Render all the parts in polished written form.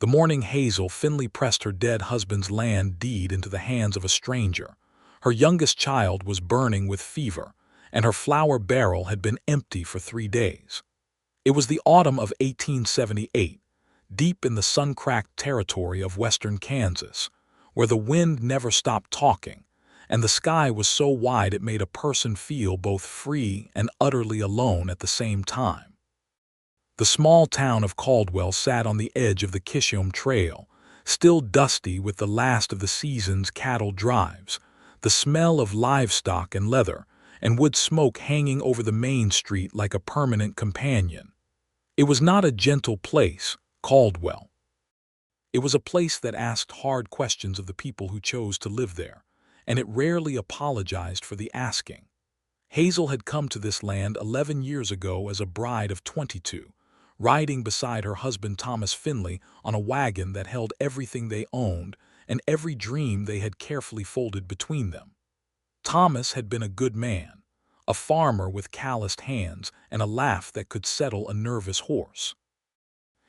The morning Hazel Finley pressed her dead husband's land deed into the hands of a stranger. Her youngest child was burning with fever, and her flour barrel had been empty for 3 days. It was the autumn of 1878, deep in the sun-cracked territory of western Kansas, where the wind never stopped talking, and the sky was so wide it made a person feel both free and utterly alone at the same time. The small town of Caldwell sat on the edge of the Kishom Trail, still dusty with the last of the season's cattle drives, the smell of livestock and leather, and wood smoke hanging over the main street like a permanent companion. It was not a gentle place, Caldwell. It was a place that asked hard questions of the people who chose to live there, and it rarely apologized for the asking. Hazel had come to this land 11 years ago as a bride of 22, riding beside her husband Thomas Finley on a wagon that held everything they owned and every dream they had carefully folded between them. Thomas had been a good man, a farmer with calloused hands and a laugh that could settle a nervous horse.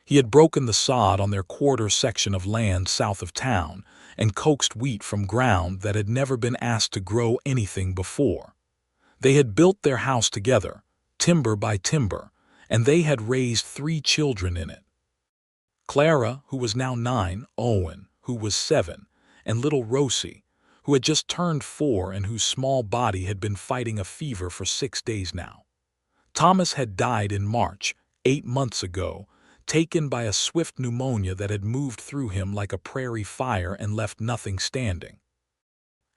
He had broken the sod on their quarter section of land south of town and coaxed wheat from ground that had never been asked to grow anything before. They had built their house together, timber by timber, and they had raised 3 children in it. Clara, who was now 9, Owen, who was 7, and little Rosie, who had just turned 4 and whose small body had been fighting a fever for 6 days now. Thomas had died in March, 8 months ago, taken by a swift pneumonia that had moved through him like a prairie fire and left nothing standing.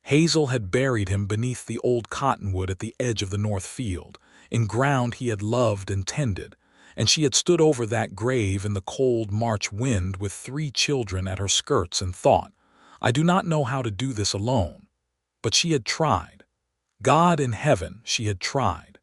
Hazel had buried him beneath the old cottonwood at the edge of the north field, in ground he had loved and tended, and she had stood over that grave in the cold March wind with 3 children at her skirts and thought, I do not know how to do this alone. But she had tried. God in heaven, she had tried.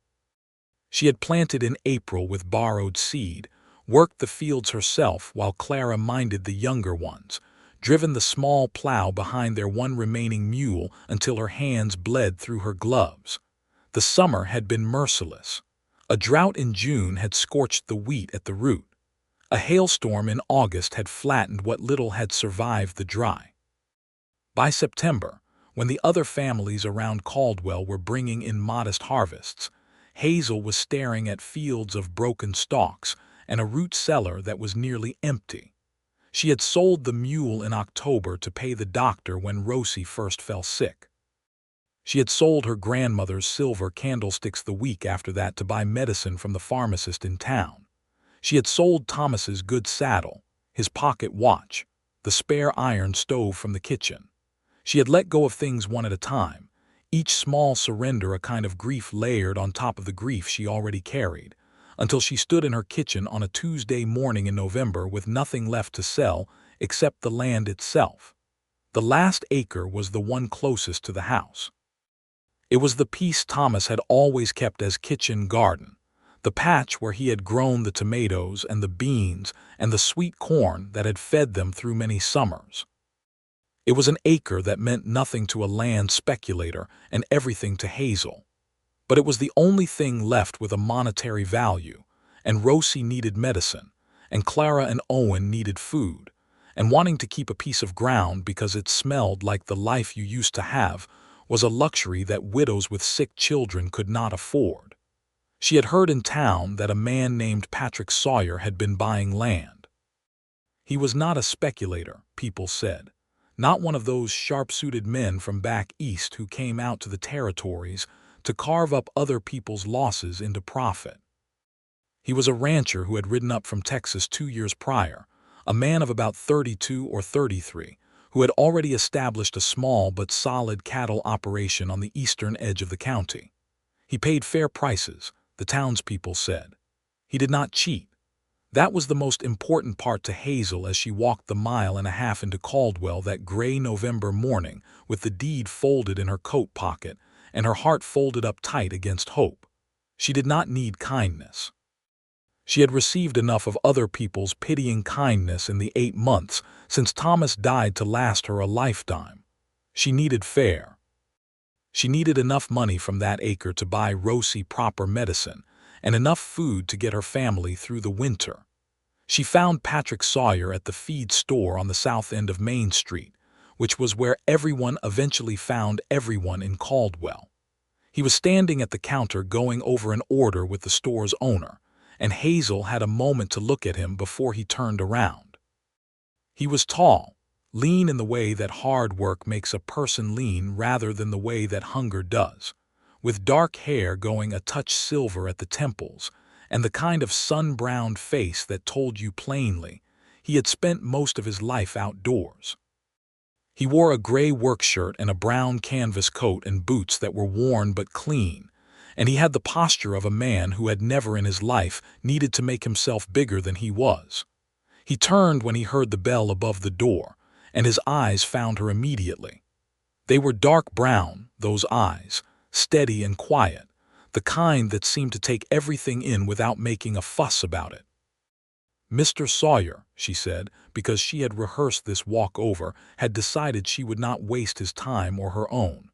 She had planted in April with borrowed seed, worked the fields herself while Clara minded the younger ones, driven the small plow behind their one remaining mule until her hands bled through her gloves. The summer had been merciless. A drought in June had scorched the wheat at the root. A hailstorm in August had flattened what little had survived the dry. By September, when the other families around Caldwell were bringing in modest harvests, Hazel was staring at fields of broken stalks and a root cellar that was nearly empty. She had sold the mule in October to pay the doctor when Rosie first fell sick. She had sold her grandmother's silver candlesticks the week after that to buy medicine from the pharmacist in town. She had sold Thomas's good saddle, his pocket watch, the spare iron stove from the kitchen. She had let go of things one at a time, each small surrender a kind of grief layered on top of the grief she already carried, until she stood in her kitchen on a Tuesday morning in November with nothing left to sell except the land itself. The last acre was the one closest to the house. It was the piece Thomas had always kept as kitchen garden, the patch where he had grown the tomatoes and the beans and the sweet corn that had fed them through many summers. It was an acre that meant nothing to a land speculator and everything to Hazel. But it was the only thing left with a monetary value, and Rosie needed medicine, and Clara and Owen needed food, and wanting to keep a piece of ground because it smelled like the life you used to have was a luxury that widows with sick children could not afford. She had heard in town that a man named Patrick Sawyer had been buying land. He was not a speculator, people said, not one of those sharp-suited men from back east who came out to the territories to carve up other people's losses into profit. He was a rancher who had ridden up from Texas 2 years prior, a man of about 32 or 33, who had already established a small but solid cattle operation on the eastern edge of the county. He paid fair prices, the townspeople said. He did not cheat. That was the most important part to Hazel as she walked the 1.5 miles into Caldwell that gray November morning with the deed folded in her coat pocket and her heart folded up tight against hope. She did not need kindness. She had received enough of other people's pitying kindness in the 8 months since Thomas died to last her a lifetime. She needed fair. She needed enough money from that acre to buy Rosie proper medicine and enough food to get her family through the winter. She found Patrick Sawyer at the feed store on the south end of Main Street, which was where everyone eventually found everyone in Caldwell. He was standing at the counter going over an order with the store's owner, and Hazel had a moment to look at him before he turned around. He was tall, lean in the way that hard work makes a person lean rather than the way that hunger does, with dark hair going a touch silver at the temples, and the kind of sun-browned face that told you plainly he had spent most of his life outdoors. He wore a gray work shirt and a brown canvas coat and boots that were worn but clean, and he had the posture of a man who had never in his life needed to make himself bigger than he was. He turned when he heard the bell above the door, and his eyes found her immediately. They were dark brown, those eyes, steady and quiet, the kind that seemed to take everything in without making a fuss about it. "Mr. Sawyer," she said, because she had rehearsed this walk over, had decided she would not waste his time or her own.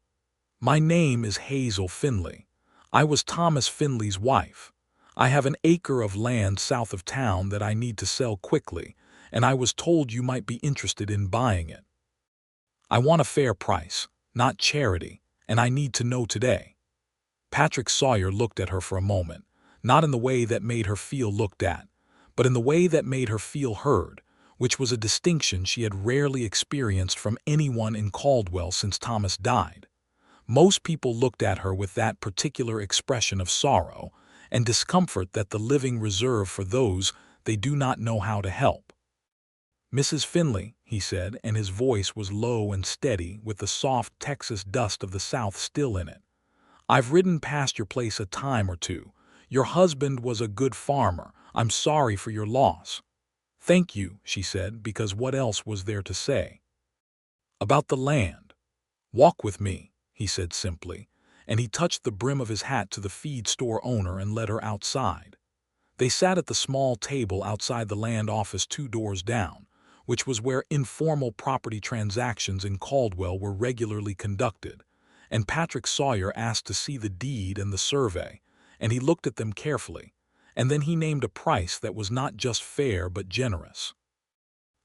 "My name is Hazel Finley. I was Thomas Finley's wife. I have an acre of land south of town that I need to sell quickly, and I was told you might be interested in buying it. I want a fair price, not charity, and I need to know today." Patrick Sawyer looked at her for a moment, not in the way that made her feel looked at, but in the way that made her feel heard, which was a distinction she had rarely experienced from anyone in Caldwell since Thomas died. Most people looked at her with that particular expression of sorrow and discomfort that the living reserve for those they do not know how to help. "Mrs. Finley," he said, and his voice was low and steady with the soft Texas dust of the South still in it. "I've ridden past your place a time or two. Your husband was a good farmer. I'm sorry for your loss." "Thank you," she said, because what else was there to say? "About the land." "Walk with me," he said simply, and he touched the brim of his hat to the feed store owner and led her outside. They sat at the small table outside the land office 2 doors down, which was where informal property transactions in Caldwell were regularly conducted, and Patrick Sawyer asked to see the deed and the survey, and he looked at them carefully, and then he named a price that was not just fair but generous.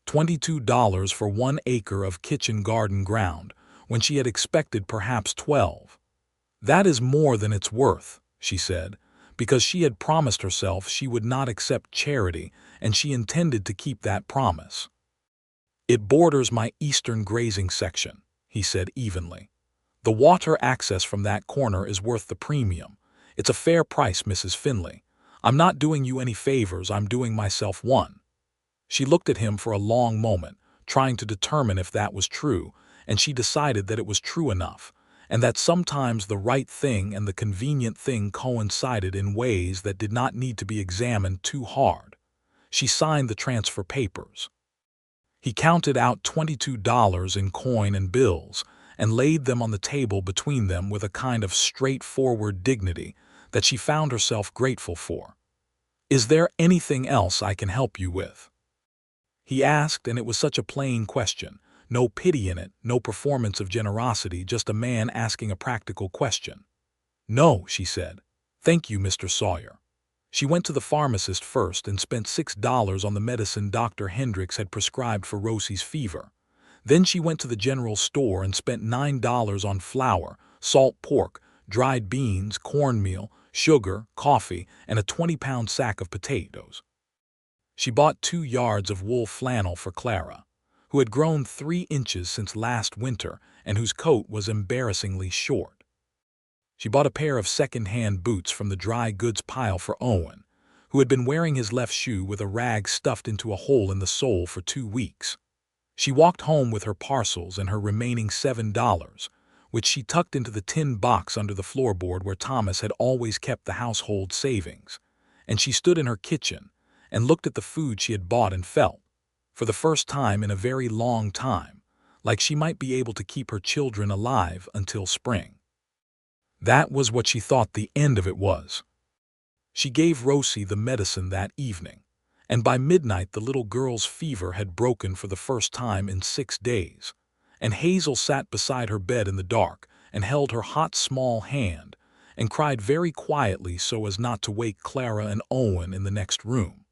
$22 for 1 acre of kitchen garden ground, when she had expected perhaps 12. "That is more than it's worth," she said, because she had promised herself she would not accept charity, and she intended to keep that promise. "It borders my eastern grazing section," he said evenly. "The water access from that corner is worth the premium. It's a fair price, Mrs. Finley. I'm not doing you any favors, I'm doing myself one." She looked at him for a long moment, trying to determine if that was true, and she decided that it was true enough, and that sometimes the right thing and the convenient thing coincided in ways that did not need to be examined too hard. She signed the transfer papers. He counted out $22 in coin and bills, and laid them on the table between them with a kind of straightforward dignity that she found herself grateful for. "Is there anything else I can help you with?" he asked, and it was such a plain question. No pity in it, no performance of generosity, just a man asking a practical question. "No," she said. "Thank you, Mr. Sawyer." She went to the pharmacist first and spent $6 on the medicine Dr. Hendricks had prescribed for Rosie's fever. Then she went to the general store and spent $9 on flour, salt pork, dried beans, cornmeal, sugar, coffee, and a 20-pound sack of potatoes. She bought 2 yards of wool flannel for Clara, who had grown 3 inches since last winter and whose coat was embarrassingly short. She bought a pair of second-hand boots from the dry goods pile for Owen, who had been wearing his left shoe with a rag stuffed into a hole in the sole for 2 weeks. She walked home with her parcels and her remaining $7, which she tucked into the tin box under the floorboard where Thomas had always kept the household savings, and she stood in her kitchen and looked at the food she had bought and felt, for the first time in a very long time, like she might be able to keep her children alive until spring. That was what she thought the end of it was. She gave Rosie the medicine that evening, and by midnight the little girl's fever had broken for the first time in 6 days, and Hazel sat beside her bed in the dark and held her hot small hand and cried very quietly so as not to wake Clara and Owen in the next room.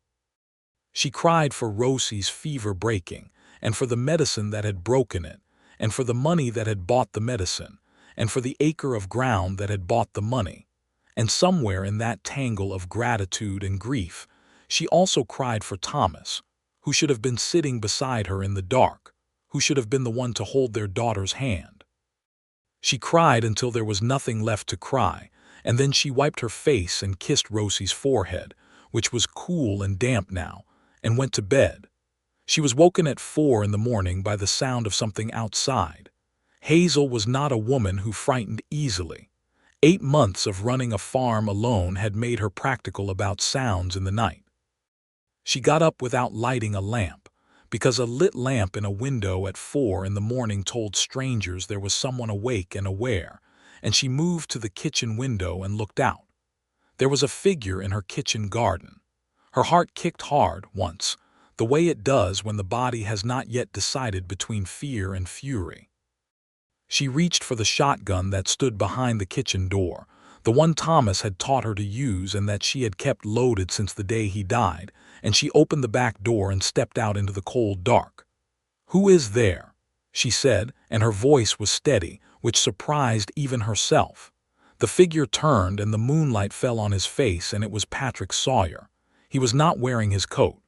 She cried for Rosie's fever breaking, and for the medicine that had broken it, and for the money that had bought the medicine, and for the acre of ground that had bought the money. And somewhere in that tangle of gratitude and grief, she also cried for Thomas, who should have been sitting beside her in the dark, who should have been the one to hold their daughter's hand. She cried until there was nothing left to cry, and then she wiped her face and kissed Rosie's forehead, which was cool and damp now, and went to bed. She was woken at 4 in the morning by the sound of something outside. Hazel was not a woman who frightened easily. 8 months of running a farm alone had made her practical about sounds in the night. She got up without lighting a lamp, because a lit lamp in a window at 4 in the morning told strangers there was someone awake and aware, and she moved to the kitchen window and looked out. There was a figure in her kitchen garden. Her heart kicked hard once, the way it does when the body has not yet decided between fear and fury. She reached for the shotgun that stood behind the kitchen door, the one Thomas had taught her to use and that she had kept loaded since the day he died, and she opened the back door and stepped out into the cold dark. "Who is there?" she said, and her voice was steady, which surprised even herself. The figure turned and the moonlight fell on his face, and it was Patrick Sawyer. He was not wearing his coat.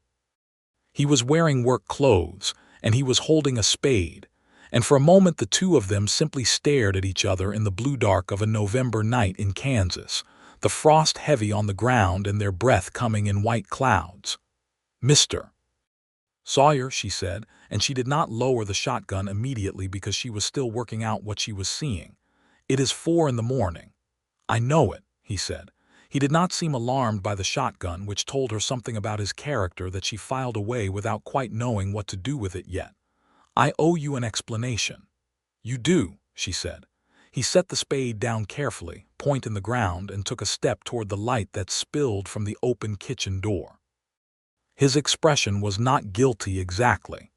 He was wearing work clothes, and he was holding a spade. And for a moment the two of them simply stared at each other in the blue dark of a November night in Kansas, the frost heavy on the ground and their breath coming in white clouds. "Mr. Sawyer," she said, and she did not lower the shotgun immediately because she was still working out what she was seeing. "It is 4 in the morning." "I know it," he said. He did not seem alarmed by the shotgun, which told her something about his character that she filed away without quite knowing what to do with it yet. "I owe you an explanation." "You do," she said. He set the spade down carefully, point in the ground, and took a step toward the light that spilled from the open kitchen door. His expression was not guilty exactly.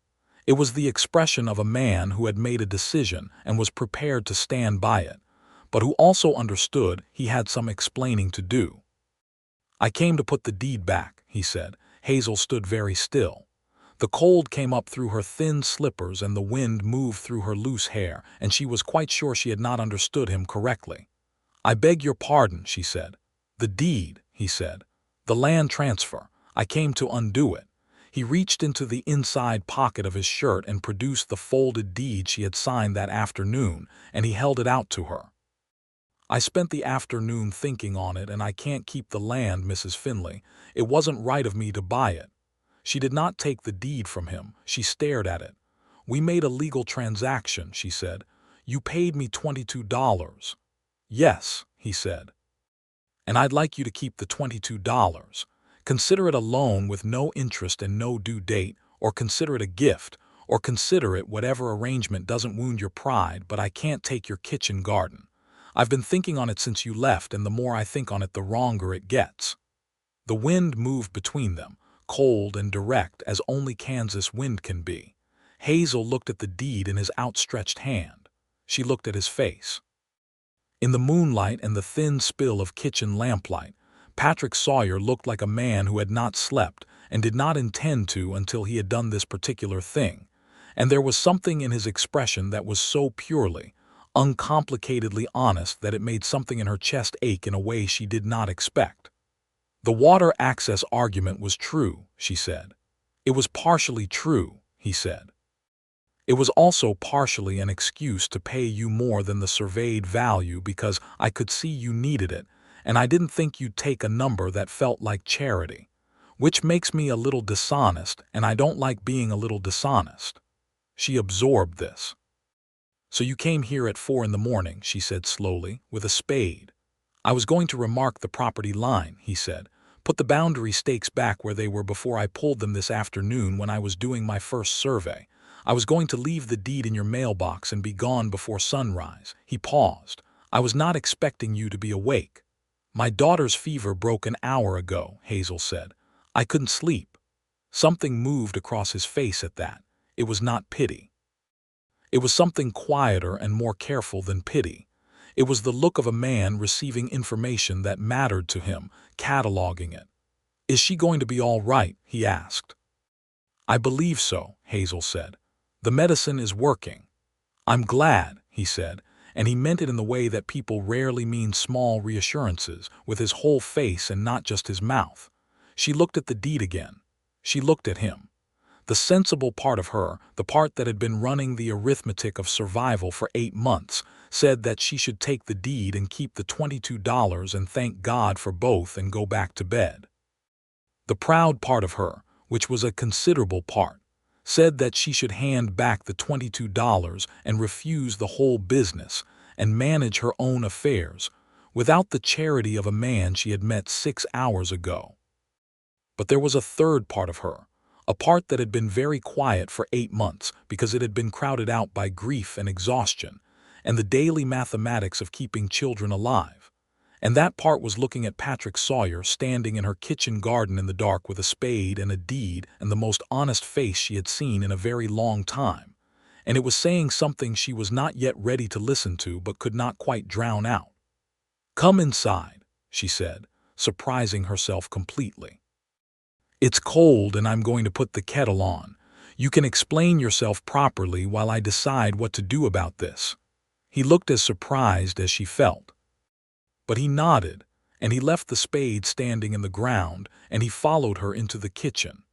It was the expression of a man who had made a decision and was prepared to stand by it, but who also understood he had some explaining to do. "I came to put the deed back," he said. Hazel stood very still. The cold came up through her thin slippers and the wind moved through her loose hair, and she was quite sure she had not understood him correctly. "I beg your pardon," she said. "The deed," he said. "The land transfer. I came to undo it." He reached into the inside pocket of his shirt and produced the folded deed she had signed that afternoon, and he held it out to her. "I spent the afternoon thinking on it, and I can't keep the land, Mrs. Finley. It wasn't right of me to buy it." She did not take the deed from him. She stared at it. "We made a legal transaction," she said. "You paid me $22. "Yes," he said. "And I'd like you to keep the $22. Consider it a loan with no interest and no due date, or consider it a gift, or consider it whatever arrangement doesn't wound your pride, but I can't take your kitchen garden. I've been thinking on it since you left, and the more I think on it, the wronger it gets." The wind moved between them, cold and direct as only Kansas wind can be. Hazel looked at the deed in his outstretched hand. She looked at his face. In the moonlight and the thin spill of kitchen lamplight, Patrick Sawyer looked like a man who had not slept and did not intend to until he had done this particular thing, and there was something in his expression that was so purely, uncomplicatedly honest that it made something in her chest ache in a way she did not expect. "The water access argument was true," she said. "It was partially true," he said. "It was also partially an excuse to pay you more than the surveyed value because I could see you needed it, and I didn't think you'd take a number that felt like charity, which makes me a little dishonest, and I don't like being a little dishonest." She absorbed this. "So you came here at 4 in the morning," she said slowly, "with a spade." "I was going to remark the property line," he said. "Put the boundary stakes back where they were before I pulled them this afternoon when I was doing my first survey. I was going to leave the deed in your mailbox and be gone before sunrise." He paused. "I was not expecting you to be awake." "My daughter's fever broke an hour ago," Hazel said. "I couldn't sleep." Something moved across his face at that. It was not pity. It was something quieter and more careful than pity. It was the look of a man receiving information that mattered to him, cataloging it. "Is she going to be all right?" he asked. "I believe so," Hazel said. "The medicine is working." "I'm glad," he said, and he meant it in the way that people rarely mean small reassurances, with his whole face and not just his mouth. She looked at the deed again. She looked at him. The sensible part of her, the part that had been running the arithmetic of survival for 8 months, said that she should take the deed and keep the $22 and thank God for both and go back to bed. The proud part of her, which was a considerable part, said that she should hand back the $22 and refuse the whole business and manage her own affairs without the charity of a man she had met 6 hours ago. But there was a third part of her, a part that had been very quiet for 8 months because it had been crowded out by grief and exhaustion and the daily mathematics of keeping children alive. And that part was looking at Patrick Sawyer standing in her kitchen garden in the dark with a spade and a deed and the most honest face she had seen in a very long time. And it was saying something she was not yet ready to listen to but could not quite drown out. "Come inside," she said, surprising herself completely. "It's cold and I'm going to put the kettle on. You can explain yourself properly while I decide what to do about this." He looked as surprised as she felt. But he nodded, and he left the spade standing in the ground, and he followed her into the kitchen.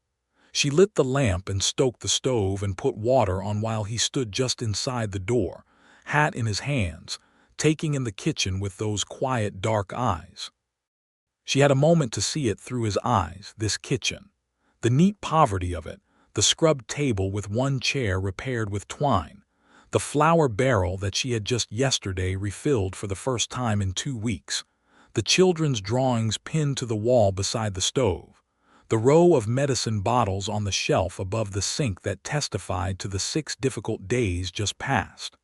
She lit the lamp and stoked the stove and put water on while he stood just inside the door, hat in his hands, taking in the kitchen with those quiet, dark eyes. She had a moment to see it through his eyes, this kitchen. The neat poverty of it, the scrubbed table with one chair repaired with twine, the flour barrel that she had just yesterday refilled for the first time in 2 weeks, the children's drawings pinned to the wall beside the stove, the row of medicine bottles on the shelf above the sink that testified to the 6 difficult days just past.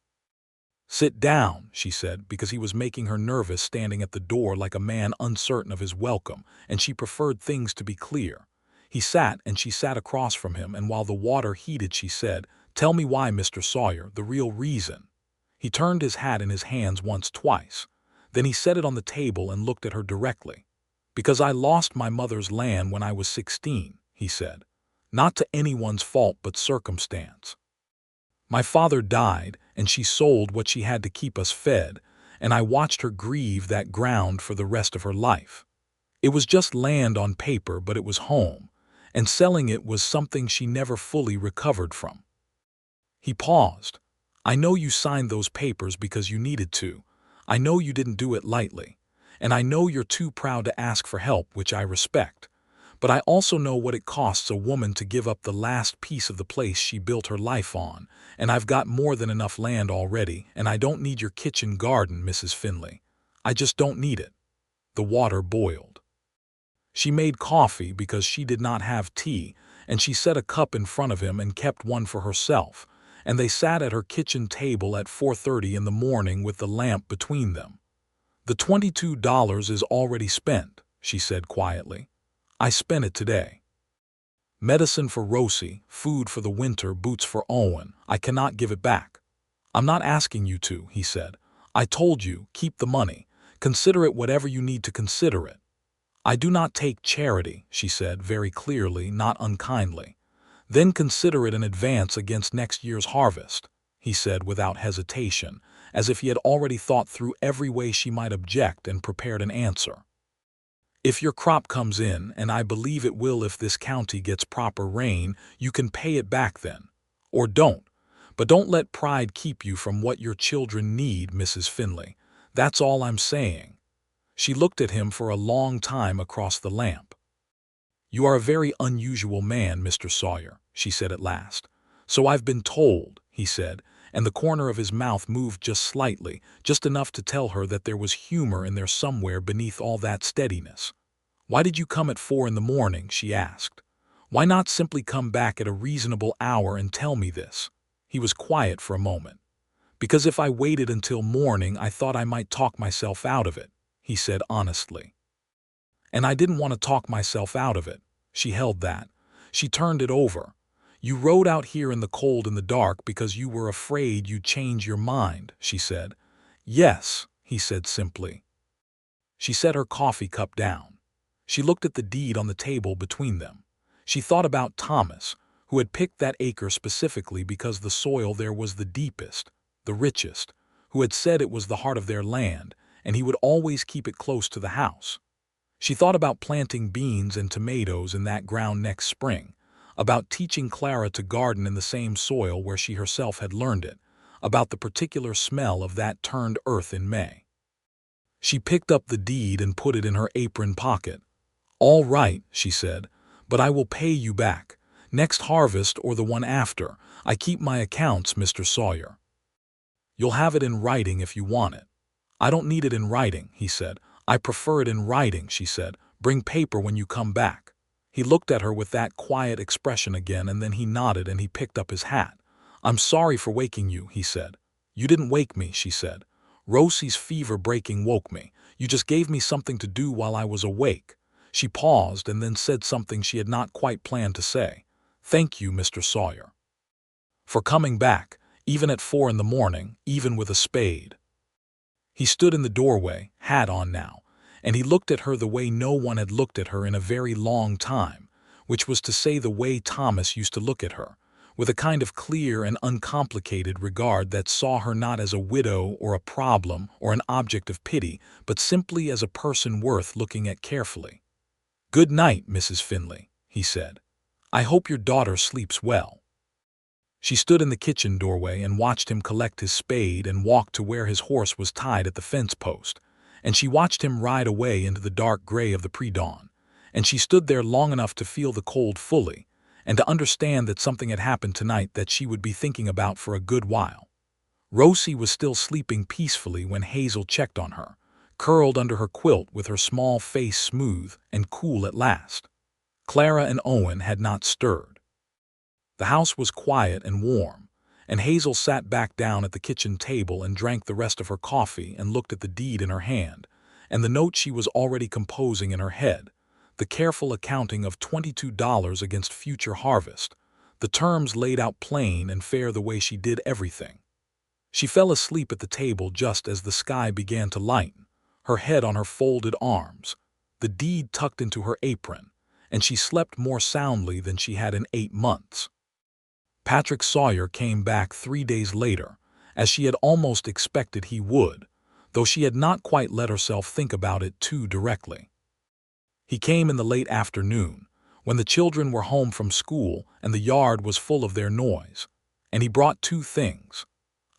"Sit down," she said, because he was making her nervous standing at the door like a man uncertain of his welcome, and she preferred things to be clear. He sat and she sat across from him, and while the water heated she said, "Tell me why, Mr. Sawyer, the real reason." He turned his hat in his hands twice. Then he set it on the table and looked at her directly. "Because I lost my mother's land when I was 16, he said. "Not to anyone's fault but circumstance. My father died, and she sold what she had to keep us fed, and I watched her grieve that ground for the rest of her life. It was just land on paper, but it was home, and selling it was something she never fully recovered from." He paused. "I know you signed those papers because you needed to. I know you didn't do it lightly. And I know you're too proud to ask for help, which I respect. But I also know what it costs a woman to give up the last piece of the place she built her life on, and I've got more than enough land already, and I don't need your kitchen garden, Mrs. Finley. I just don't need it." The water boiled. She made coffee because she did not have tea, and she set a cup in front of him and kept one for herself, and they sat at her kitchen table at 4:30 in the morning with the lamp between them. "The $22 is already spent," she said quietly. "I spent it today. Medicine for Rosie, food for the winter, boots for Owen. I cannot give it back." "I'm not asking you to," he said. "I told you, keep the money. Consider it whatever you need to consider it." "I do not take charity," she said very clearly, not unkindly. "Then consider it an advance against next year's harvest," he said without hesitation, as if he had already thought through every way she might object and prepared an answer. "If your crop comes in, and I believe it will if this county gets proper rain, you can pay it back then. Or don't. But don't let pride keep you from what your children need, Mrs. Finley. That's all I'm saying." She looked at him for a long time across the lamp. "You are a very unusual man, Mr. Sawyer," she said at last. "So I've been told," he said, and the corner of his mouth moved just slightly, just enough to tell her that there was humor in there somewhere beneath all that steadiness. "Why did you come at 4 in the morning?" she asked. "Why not simply come back at a reasonable hour and tell me this?" He was quiet for a moment. "Because if I waited until morning, I thought I might talk myself out of it," he said honestly. "And I didn't want to talk myself out of it." She held that. She turned it over. "You rode out here in the cold and the dark because you were afraid you'd change your mind," she said. "Yes," he said simply. She set her coffee cup down. She looked at the deed on the table between them. She thought about Thomas, who had picked that acre specifically because the soil there was the deepest, the richest, who had said it was the heart of their land, and he would always keep it close to the house. She thought about planting beans and tomatoes in that ground next spring, about teaching Clara to garden in the same soil where she herself had learned it, about the particular smell of that turned earth in May. She picked up the deed and put it in her apron pocket. "All right," she said, "but I will pay you back. Next harvest or the one after. I keep my accounts, Mr. Sawyer." "You'll have it in writing if you want it." "I don't need it in writing," he said. "I prefer it in writing," she said. "Bring paper when you come back." He looked at her with that quiet expression again, and then he nodded and he picked up his hat. "I'm sorry for waking you," he said. "You didn't wake me," she said. "Rosie's fever breaking woke me. You just gave me something to do while I was awake." She paused and then said something she had not quite planned to say. "Thank you, Mr. Sawyer, for coming back, even at 4 in the morning, even with a spade." He stood in the doorway, hat on now, and he looked at her the way no one had looked at her in a very long time, which was to say the way Thomas used to look at her, with a kind of clear and uncomplicated regard that saw her not as a widow or a problem or an object of pity, but simply as a person worth looking at carefully. "Good night, Mrs. Finley," he said. "I hope your daughter sleeps well." She stood in the kitchen doorway and watched him collect his spade and walk to where his horse was tied at the fence post, and she watched him ride away into the dark gray of the pre-dawn, and she stood there long enough to feel the cold fully, and to understand that something had happened tonight that she would be thinking about for a good while. Rosie was still sleeping peacefully when Hazel checked on her, curled under her quilt with her small face smooth and cool at last. Clara and Owen had not stirred. The house was quiet and warm, and Hazel sat back down at the kitchen table and drank the rest of her coffee and looked at the deed in her hand, and the note she was already composing in her head, the careful accounting of $22 against future harvest, the terms laid out plain and fair the way she did everything. She fell asleep at the table just as the sky began to lighten, her head on her folded arms, the deed tucked into her apron, and she slept more soundly than she had in 8 months. Patrick Sawyer came back 3 days later, as she had almost expected he would, though she had not quite let herself think about it too directly. He came in the late afternoon, when the children were home from school and the yard was full of their noise, and he brought 2 things: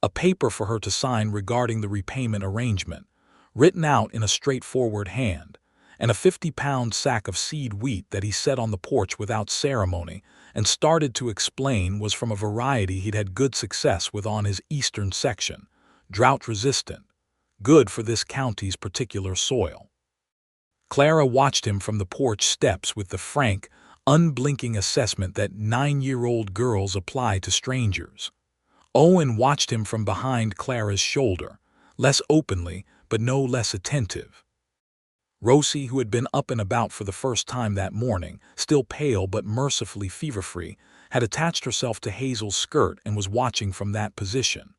a paper for her to sign regarding the repayment arrangement, written out in a straightforward hand, and a 50-pound sack of seed wheat that he set on the porch without ceremony and started to explain was from a variety he'd had good success with on his eastern section, drought-resistant, good for this county's particular soil. Clara watched him from the porch steps with the frank, unblinking assessment that 9-year-old girls apply to strangers. Owen watched him from behind Clara's shoulder, less openly but no less attentive. Rosie, who had been up and about for the first time that morning, still pale but mercifully fever-free, had attached herself to Hazel's skirt and was watching from that position.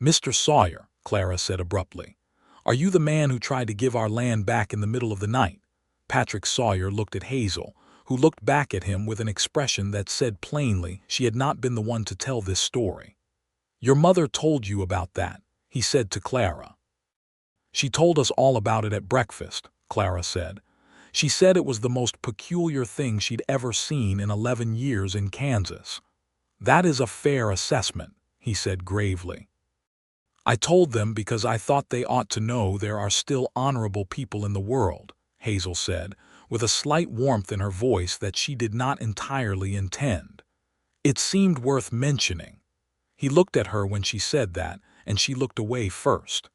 "Mr. Sawyer," Clara said abruptly, "are you the man who tried to give our land back in the middle of the night?" Patrick Sawyer looked at Hazel, who looked back at him with an expression that said plainly she had not been the one to tell this story. "Your mother told you about that," he said to Clara. "She told us all about it at breakfast," Clara said. "She said it was the most peculiar thing she'd ever seen in 11 years in Kansas." "That is a fair assessment," he said gravely. "I told them because I thought they ought to know there are still honorable people in the world," Hazel said, with a slight warmth in her voice that she did not entirely intend. It seemed worth mentioning. He looked at her when she said that, and she looked away first.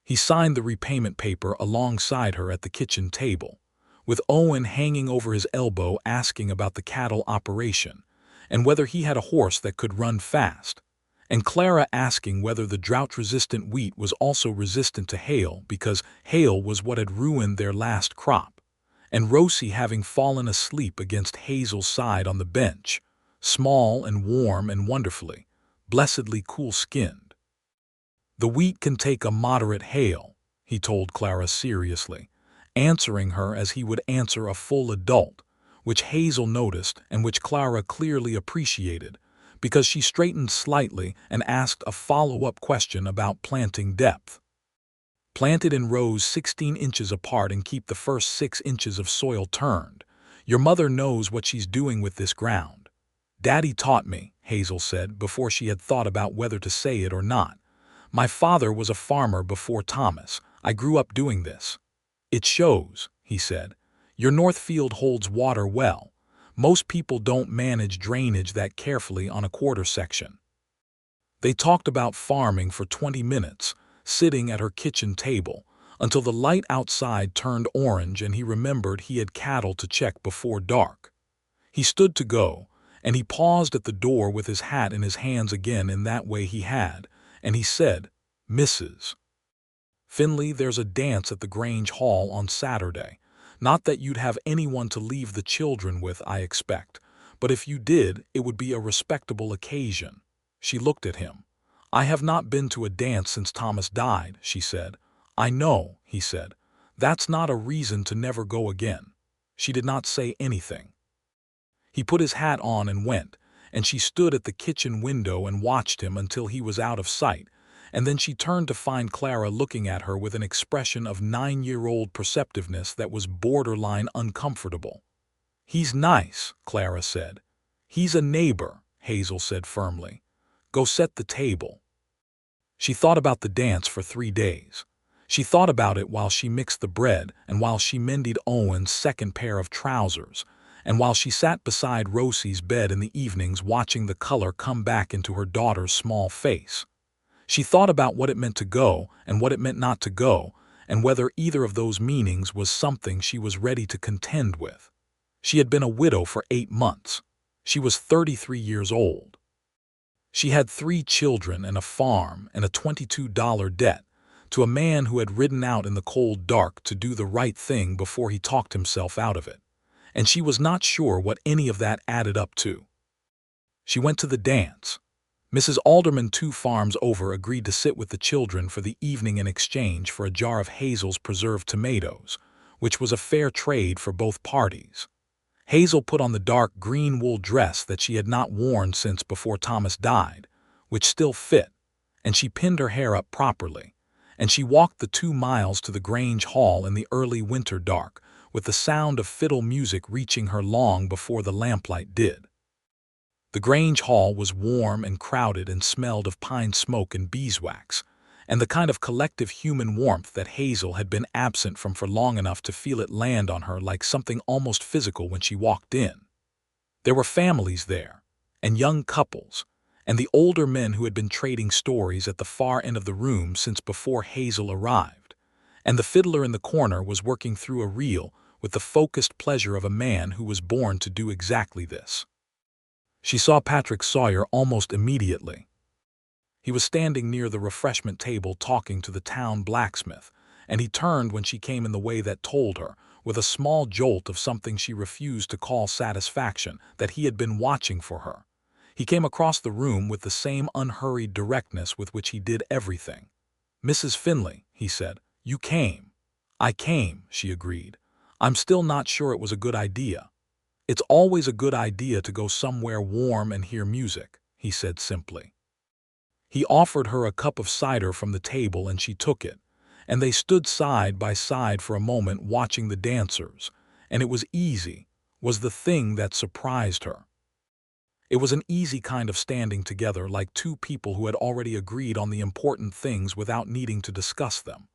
He signed the repayment paper alongside her at the kitchen table, with Owen hanging over his elbow asking about the cattle operation, and whether he had a horse that could run fast, and Clara asking whether the drought-resistant wheat was also resistant to hail because hail was what had ruined their last crop, and Rosie having fallen asleep against Hazel's side on the bench, small and warm and wonderfully, blessedly cool-skinned. "The wheat can take a moderate hail," he told Clara seriously, answering her as he would answer a full adult, which Hazel noticed and which Clara clearly appreciated, because she straightened slightly and asked a follow-up question about planting depth. Plant it in rows 16 inches apart and keep the first 6 inches of soil turned. Your mother knows what she's doing with this ground. Daddy taught me, Hazel said before she had thought about whether to say it or not. My father was a farmer before Thomas. I grew up doing this. It shows, he said. Your north field holds water well. Most people don't manage drainage that carefully on a quarter section. They talked about farming for 20 minutes, sitting at her kitchen table, until the light outside turned orange and he remembered he had cattle to check before dark. He stood to go, and he paused at the door with his hat in his hands again in that way he had, and he said, "Mrs. Finley, there's a dance at the Grange Hall on Saturday. Not that you'd have anyone to leave the children with, I expect, but if you did, it would be a respectable occasion." She looked at him. "I have not been to a dance since Thomas died," she said. "I know," he said. "That's not a reason to never go again." She did not say anything. He put his hat on and went, and she stood at the kitchen window and watched him until he was out of sight, and then she turned to find Clara looking at her with an expression of 9-year-old perceptiveness that was borderline uncomfortable. "He's nice," Clara said. "He's a neighbor," Hazel said firmly. "Go set the table." She thought about the dance for 3 days. She thought about it while she mixed the bread and while she mended Owen's second pair of trousers, and while she sat beside Rosie's bed in the evenings watching the color come back into her daughter's small face. She thought about what it meant to go and what it meant not to go, and whether either of those meanings was something she was ready to contend with. She had been a widow for 8 months. She was 33 years old. She had 3 children and a farm and a $22 debt to a man who had ridden out in the cold dark to do the right thing before he talked himself out of it, and she was not sure what any of that added up to. She went to the dance. Mrs. Alderman 2 farms over agreed to sit with the children for the evening in exchange for a jar of Hazel's preserved tomatoes, which was a fair trade for both parties. Hazel put on the dark green wool dress that she had not worn since before Thomas died, which still fit, and she pinned her hair up properly, and she walked the 2 miles to the Grange Hall in the early winter dark, with the sound of fiddle music reaching her long before the lamplight did. The Grange Hall was warm and crowded and smelled of pine smoke and beeswax, and the kind of collective human warmth that Hazel had been absent from for long enough to feel it land on her like something almost physical when she walked in. There were families there, and young couples, and the older men who had been trading stories at the far end of the room since before Hazel arrived, and the fiddler in the corner was working through a reel with the focused pleasure of a man who was born to do exactly this. She saw Patrick Sawyer almost immediately. He was standing near the refreshment table talking to the town blacksmith, and he turned when she came in the way that told her, with a small jolt of something she refused to call satisfaction, that he had been watching for her. He came across the room with the same unhurried directness with which he did everything. "Mrs. Finley," he said, "you came." "I came," she agreed. "I'm still not sure it was a good idea." "It's always a good idea to go somewhere warm and hear music," he said simply. He offered her a cup of cider from the table and she took it, and they stood side by side for a moment watching the dancers, and it was easy, was the thing that surprised her. It was an easy kind of standing together like 2 people who had already agreed on the important things without needing to discuss them.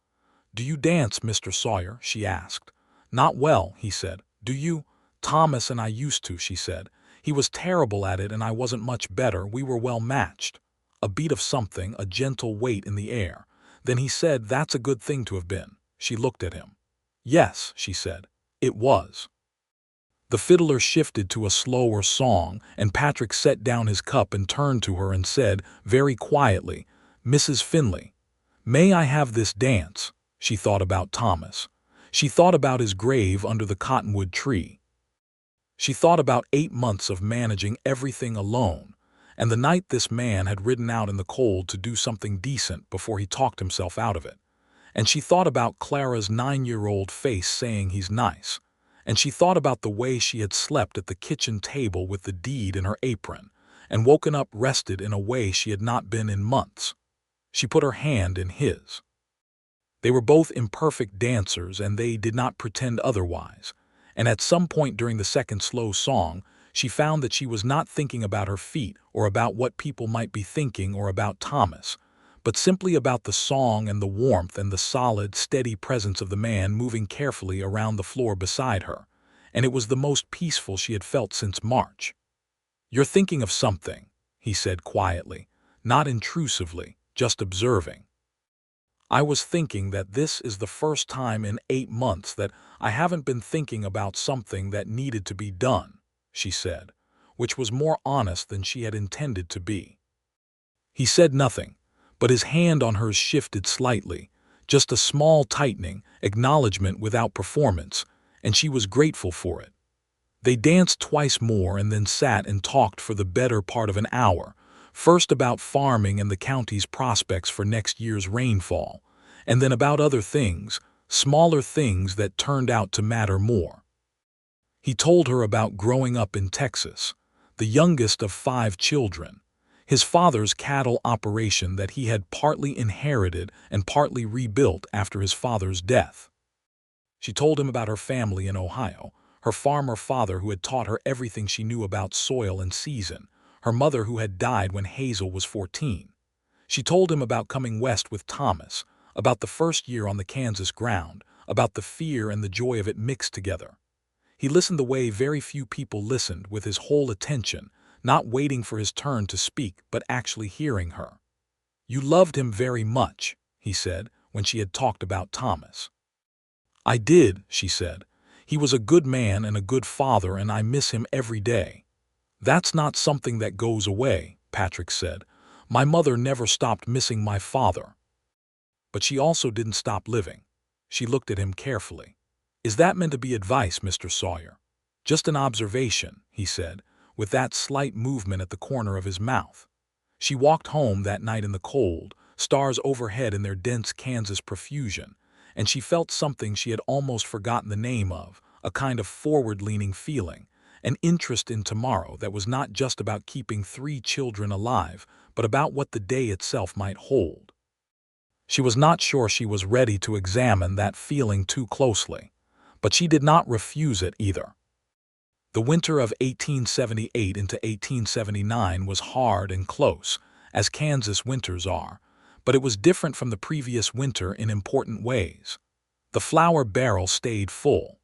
"Do you dance, Mr. Sawyer?" she asked. "Not well," he said. "Do you?" "Thomas and I used to," she said. "He was terrible at it and I wasn't much better. We were well matched." A beat of something, a gentle weight in the air. Then he said, "That's a good thing to have been." She looked at him. "Yes," she said, "it was." The fiddler shifted to a slower song, and Patrick set down his cup and turned to her and said, very quietly, "Mrs. Finley, may I have this dance?" She thought about Thomas. She thought about his grave under the cottonwood tree. She thought about 8 months of managing everything alone, and the night this man had ridden out in the cold to do something decent before he talked himself out of it, And she thought about Clara's 9-year-old face saying he's nice. And she thought about the way she had slept at the kitchen table with the deed in her apron, and woken up rested in a way she had not been in months. She put her hand in his. They were both imperfect dancers, and they did not pretend otherwise. And at some point during the second slow song, she found that she was not thinking about her feet or about what people might be thinking or about Thomas, but simply about the song and the warmth and the solid, steady presence of the man moving carefully around the floor beside her, and it was the most peaceful she had felt since March. "You're thinking of something," he said quietly, not intrusively, just observing. "I was thinking that this is the first time in 8 months that I haven't been thinking about something that needed to be done," she said, which was more honest than she had intended to be. He said nothing, but his hand on hers shifted slightly, just a small tightening, acknowledgement without performance, and she was grateful for it. They danced twice more and then sat and talked for the better part of an hour, first about farming and the county's prospects for next year's rainfall, and then about other things, smaller things that turned out to matter more. He told her about growing up in Texas, the youngest of 5 children, his father's cattle operation that he had partly inherited and partly rebuilt after his father's death. She told him about her family in Ohio, her farmer father who had taught her everything she knew about soil and season, her mother who had died when Hazel was 14. She told him about coming west with Thomas, about the first year on the Kansas ground, about the fear and the joy of it mixed together. He listened the way very few people listened, with his whole attention, not waiting for his turn to speak, but actually hearing her. "You loved him very much," he said, when she had talked about Thomas. "I did," she said. "He was a good man and a good father, and I miss him every day." "That's not something that goes away," Patrick said. "My mother never stopped missing my father." But she also didn't stop living. She looked at him carefully. "Is that meant to be advice, Mr. Sawyer?" "Just an observation," he said, with that slight movement at the corner of his mouth. She walked home that night in the cold, stars overhead in their dense Kansas profusion, and she felt something she had almost forgotten the name of, a kind of forward-leaning feeling, an interest in tomorrow that was not just about keeping 3 children alive, but about what the day itself might hold. She was not sure she was ready to examine that feeling too closely, but she did not refuse it either. The winter of 1878 into 1879 was hard and close, as Kansas winters are, but it was different from the previous winter in important ways. The flour barrel stayed full.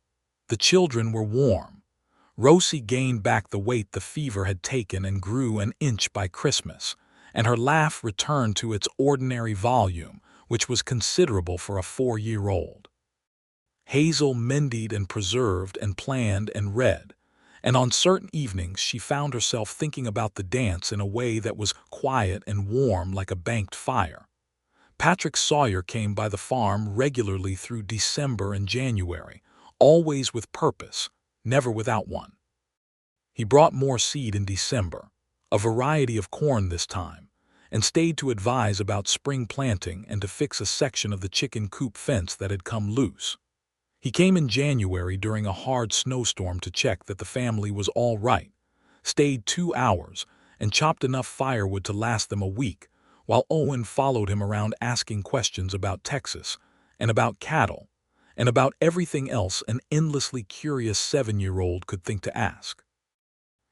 The children were warm. Rosie gained back the weight the fever had taken and grew an inch by Christmas, and her laugh returned to its ordinary volume, which was considerable for a 4-year-old. Hazel mended and preserved and planned and read, and on certain evenings she found herself thinking about the dance in a way that was quiet and warm like a banked fire. Patrick Sawyer came by the farm regularly through December and January, always with purpose, never without one. He brought more seed in December, a variety of corn this time, and stayed to advise about spring planting and to fix a section of the chicken coop fence that had come loose. He came in January during a hard snowstorm to check that the family was all right, stayed 2 hours, and chopped enough firewood to last them a week, while Owen followed him around asking questions about Texas, and about cattle, and about everything else an endlessly curious 7-year-old could think to ask.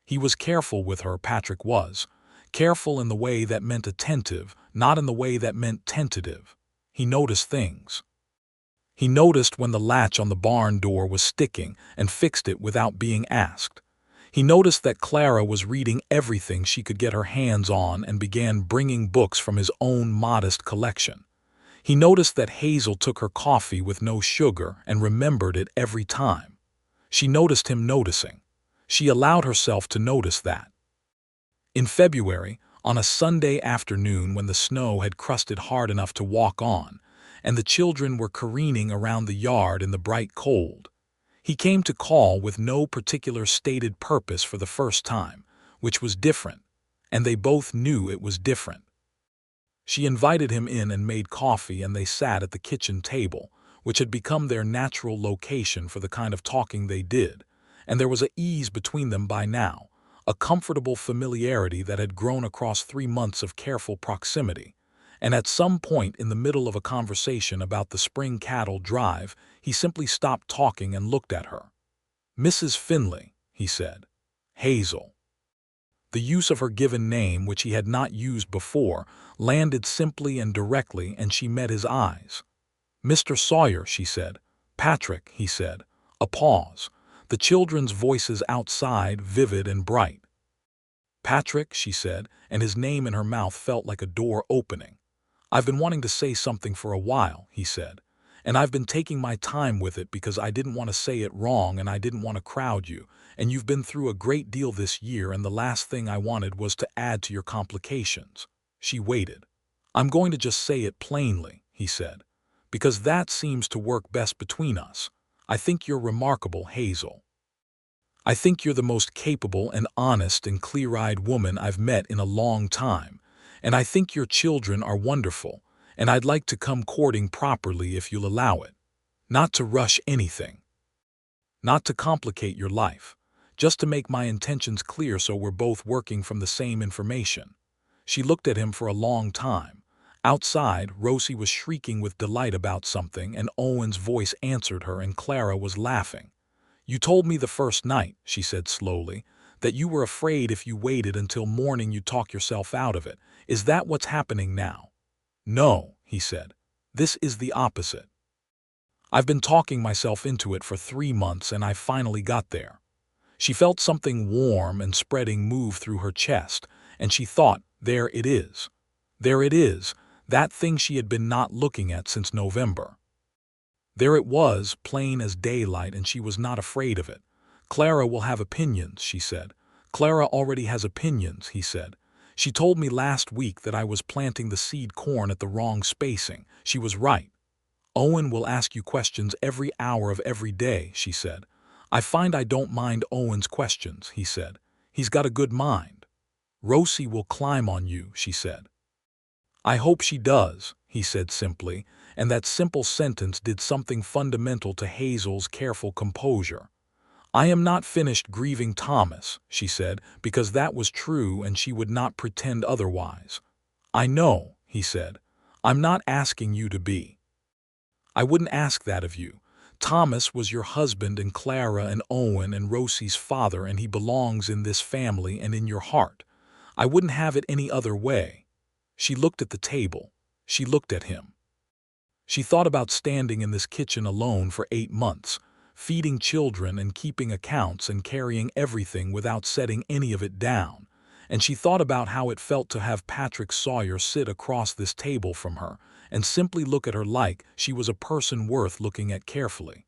He was careful with her, Patrick was, careful in the way that meant attentive, not in the way that meant tentative. He noticed things. He noticed when the latch on the barn door was sticking and fixed it without being asked. He noticed that Clara was reading everything she could get her hands on and began bringing books from his own modest collection. He noticed that Hazel took her coffee with no sugar and remembered it every time. She noticed him noticing. She allowed herself to notice that. In February, on a Sunday afternoon when the snow had crusted hard enough to walk on, and the children were careening around the yard in the bright cold, he came to call with no particular stated purpose for the first time, which was different, and they both knew it was different. She invited him in and made coffee, and they sat at the kitchen table, which had become their natural location for the kind of talking they did, and there was an ease between them by now, a comfortable familiarity that had grown across 3 months of careful proximity. And at some point in the middle of a conversation about the spring cattle drive, he simply stopped talking and looked at her. "Mrs. Finley," he said. "Hazel." The use of her given name, which he had not used before, landed simply and directly, and she met his eyes. "Mr. Sawyer," she said. "Patrick," he said. A pause. The children's voices outside, vivid and bright. "Patrick," she said, and his name in her mouth felt like a door opening. "I've been wanting to say something for a while," he said, "and I've been taking my time with it because I didn't want to say it wrong and I didn't want to crowd you, and you've been through a great deal this year, and the last thing I wanted was to add to your complications." She waited. "I'm going to just say it plainly," he said, "because that seems to work best between us. I think you're remarkable, Hazel. I think you're the most capable and honest and clear-eyed woman I've met in a long time, and I think your children are wonderful, and I'd like to come courting properly if you'll allow it. Not to rush anything. Not to complicate your life. Just to make my intentions clear so we're both working from the same information." She looked at him for a long time. Outside, Rosie was shrieking with delight about something, and Owen's voice answered her, and Clara was laughing. "You told me the first night," she said slowly, "that you were afraid if you waited until morning you'd talk yourself out of it. Is that what's happening now?" "No," he said. "This is the opposite. I've been talking myself into it for 3 months, and I finally got there." She felt something warm and spreading move through her chest, and she thought, there it is. There it is, that thing she had been not looking at since November. There it was, plain as daylight, and she was not afraid of it. "Clara will have opinions," she said. "Clara already has opinions," he said. "She told me last week that I was planting the seed corn at the wrong spacing. She was right. Owen will ask you questions every hour of every day," she said. "I find I don't mind Owen's questions," he said. "He's got a good mind. Rosie will climb on you," she said. "I hope she does," he said simply, and that simple sentence did something fundamental to Hazel's careful composure. "I am not finished grieving Thomas," she said, because that was true and she would not pretend otherwise. "I know," he said. "I'm not asking you to be. I wouldn't ask that of you. Thomas was your husband and Clara and Owen and Rosie's father, and he belongs in this family and in your heart. I wouldn't have it any other way." She looked at the table. She looked at him. She thought about standing in this kitchen alone for 8 months, feeding children and keeping accounts and carrying everything without setting any of it down. And she thought about how it felt to have Patrick Sawyer sit across this table from her and simply look at her like she was a person worth looking at carefully.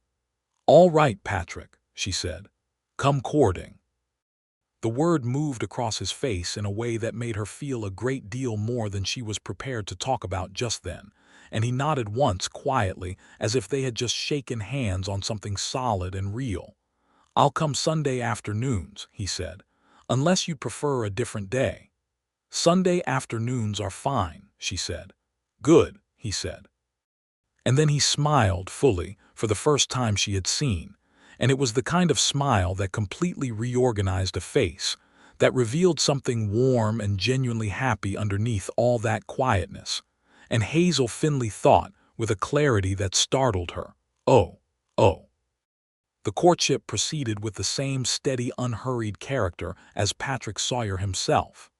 "All right, Patrick," she said. "Come courting." The word moved across his face in a way that made her feel a great deal more than she was prepared to talk about just then, and he nodded once quietly, as if they had just shaken hands on something solid and real. "I'll come Sunday afternoons," he said, "unless you'd prefer a different day." "Sunday afternoons are fine," she said. "Good," he said. And then he smiled fully, for the first time she had seen, and it was the kind of smile that completely reorganized a face, that revealed something warm and genuinely happy underneath all that quietness. And Hazel Finley thought, with a clarity that startled her, "Oh, oh." The courtship proceeded with the same steady, unhurried character as Patrick Sawyer himself.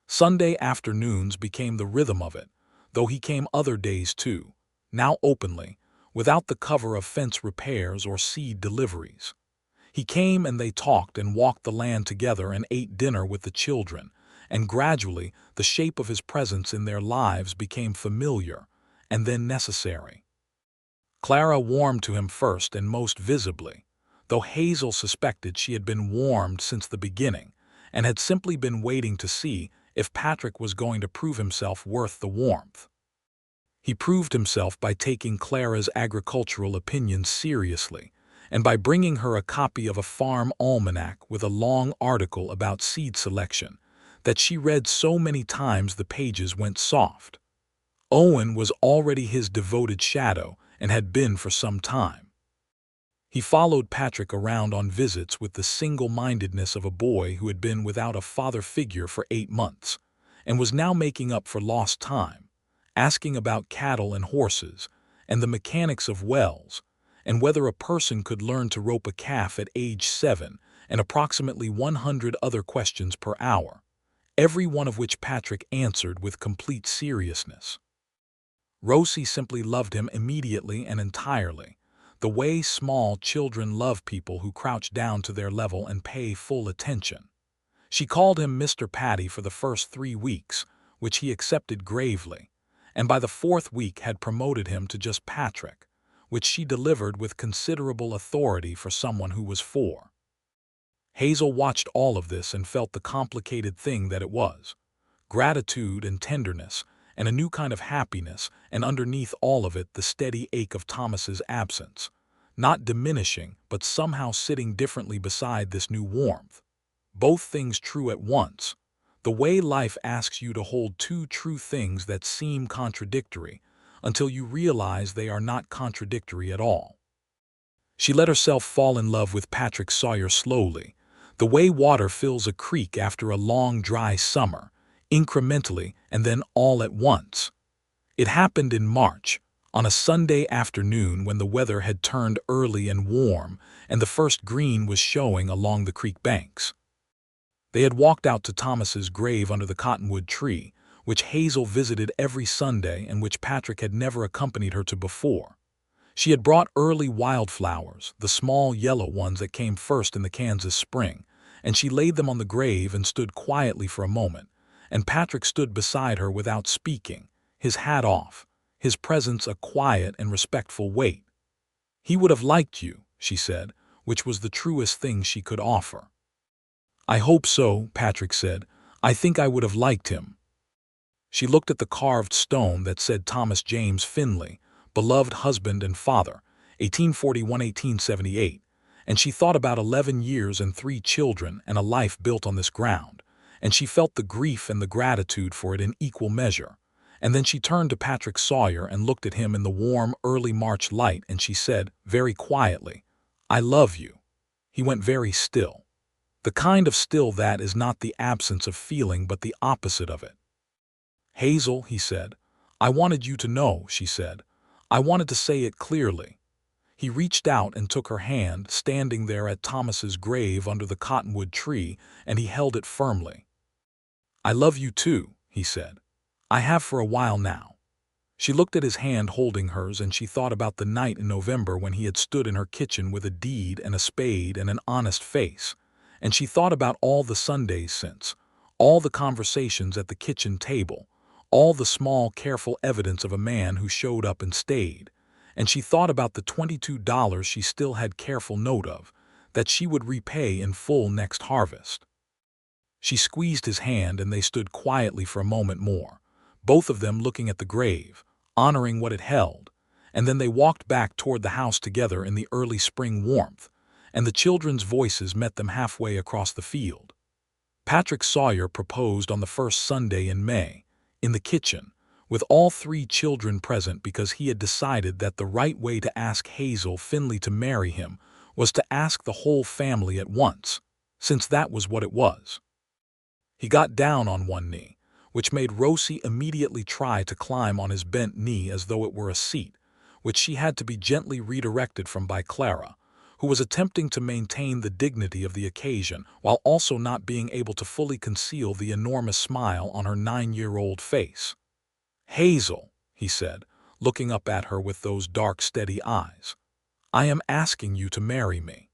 Sunday afternoons became the rhythm of it, though he came other days too, now openly, without the cover of fence repairs or seed deliveries. He came and they talked and walked the land together and ate dinner with the children, and gradually the shape of his presence in their lives became familiar and then necessary. Clara warmed to him first and most visibly, though Hazel suspected she had been warmed since the beginning and had simply been waiting to see if Patrick was going to prove himself worth the warmth. He proved himself by taking Clara's agricultural opinions seriously, and by bringing her a copy of a farm almanac with a long article about seed selection that she read so many times the pages went soft. Owen was already his devoted shadow and had been for some time. He followed Patrick around on visits with the single-mindedness of a boy who had been without a father figure for 8 months, and was now making up for lost time, asking about cattle and horses, and the mechanics of wells, and whether a person could learn to rope a calf at age 7, and approximately 100 other questions per hour, every one of which Patrick answered with complete seriousness. Rosie simply loved him immediately and entirely, the way small children love people who crouch down to their level and pay full attention. She called him Mr. Patty for the first 3 weeks, which he accepted gravely, and by the 4th week had promoted him to just Patrick, which she delivered with considerable authority for someone who was 4. Hazel watched all of this and felt the complicated thing that it was: gratitude and tenderness, and a new kind of happiness, and underneath all of it the steady ache of Thomas's absence, not diminishing but somehow sitting differently beside this new warmth. Both things true at once, the way life asks you to hold two true things that seem contradictory until you realize they are not contradictory at all. She let herself fall in love with Patrick Sawyer slowly, the way water fills a creek after a long dry summer, incrementally and then all at once. It happened in March, on a Sunday afternoon when the weather had turned early and warm and the first green was showing along the creek banks. They had walked out to Thomas's grave under the cottonwood tree, which Hazel visited every Sunday and which Patrick had never accompanied her to before. She had brought early wildflowers, the small yellow ones that came first in the Kansas spring, and she laid them on the grave and stood quietly for a moment, and Patrick stood beside her without speaking, his hat off, his presence a quiet and respectful weight. "He would have liked you," she said, which was the truest thing she could offer. "I hope so," Patrick said. "I think I would have liked him." She looked at the carved stone that said Thomas James Finley, beloved husband and father, 1841–1878, and she thought about 11 years and 3 children and a life built on this ground, and she felt the grief and the gratitude for it in equal measure. And then she turned to Patrick Sawyer and looked at him in the warm, early March light, and she said, very quietly, "I love you." He went very still. The kind of still that is not the absence of feeling but the opposite of it. "Hazel," he said. "I wanted you to know," she said. "I wanted to say it clearly." He reached out and took her hand, standing there at Thomas's grave under the cottonwood tree, and he held it firmly. "I love you too," he said. "I have for a while now." She looked at his hand holding hers, and she thought about the night in November when he had stood in her kitchen with a deed and a spade and an honest face, and she thought about all the Sundays since, all the conversations at the kitchen table, all the small, careful evidence of a man who showed up and stayed, and she thought about the $22 she still had careful note of, that she would repay in full next harvest. She squeezed his hand, and they stood quietly for a moment more, both of them looking at the grave, honoring what it held, and then they walked back toward the house together in the early spring warmth, and the children's voices met them halfway across the field. Patrick Sawyer proposed on the first Sunday in May, in the kitchen, with all 3 children present, because he had decided that the right way to ask Hazel Finley to marry him was to ask the whole family at once, since that was what it was. He got down on one knee, which made Rosie immediately try to climb on his bent knee as though it were a seat, which she had to be gently redirected from by Clara, who was attempting to maintain the dignity of the occasion while also not being able to fully conceal the enormous smile on her 9-year-old face. "Hazel," he said, looking up at her with those dark, steady eyes, "I am asking you to marry me.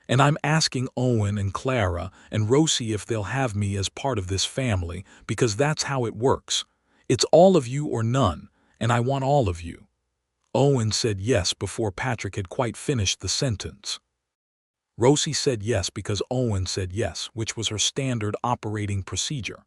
And I'm asking Owen and Clara and Rosie if they'll have me as part of this family, because that's how it works. It's all of you or none, and I want all of you." Owen said yes before Patrick had quite finished the sentence. Rosie said yes because Owen said yes, which was her standard operating procedure.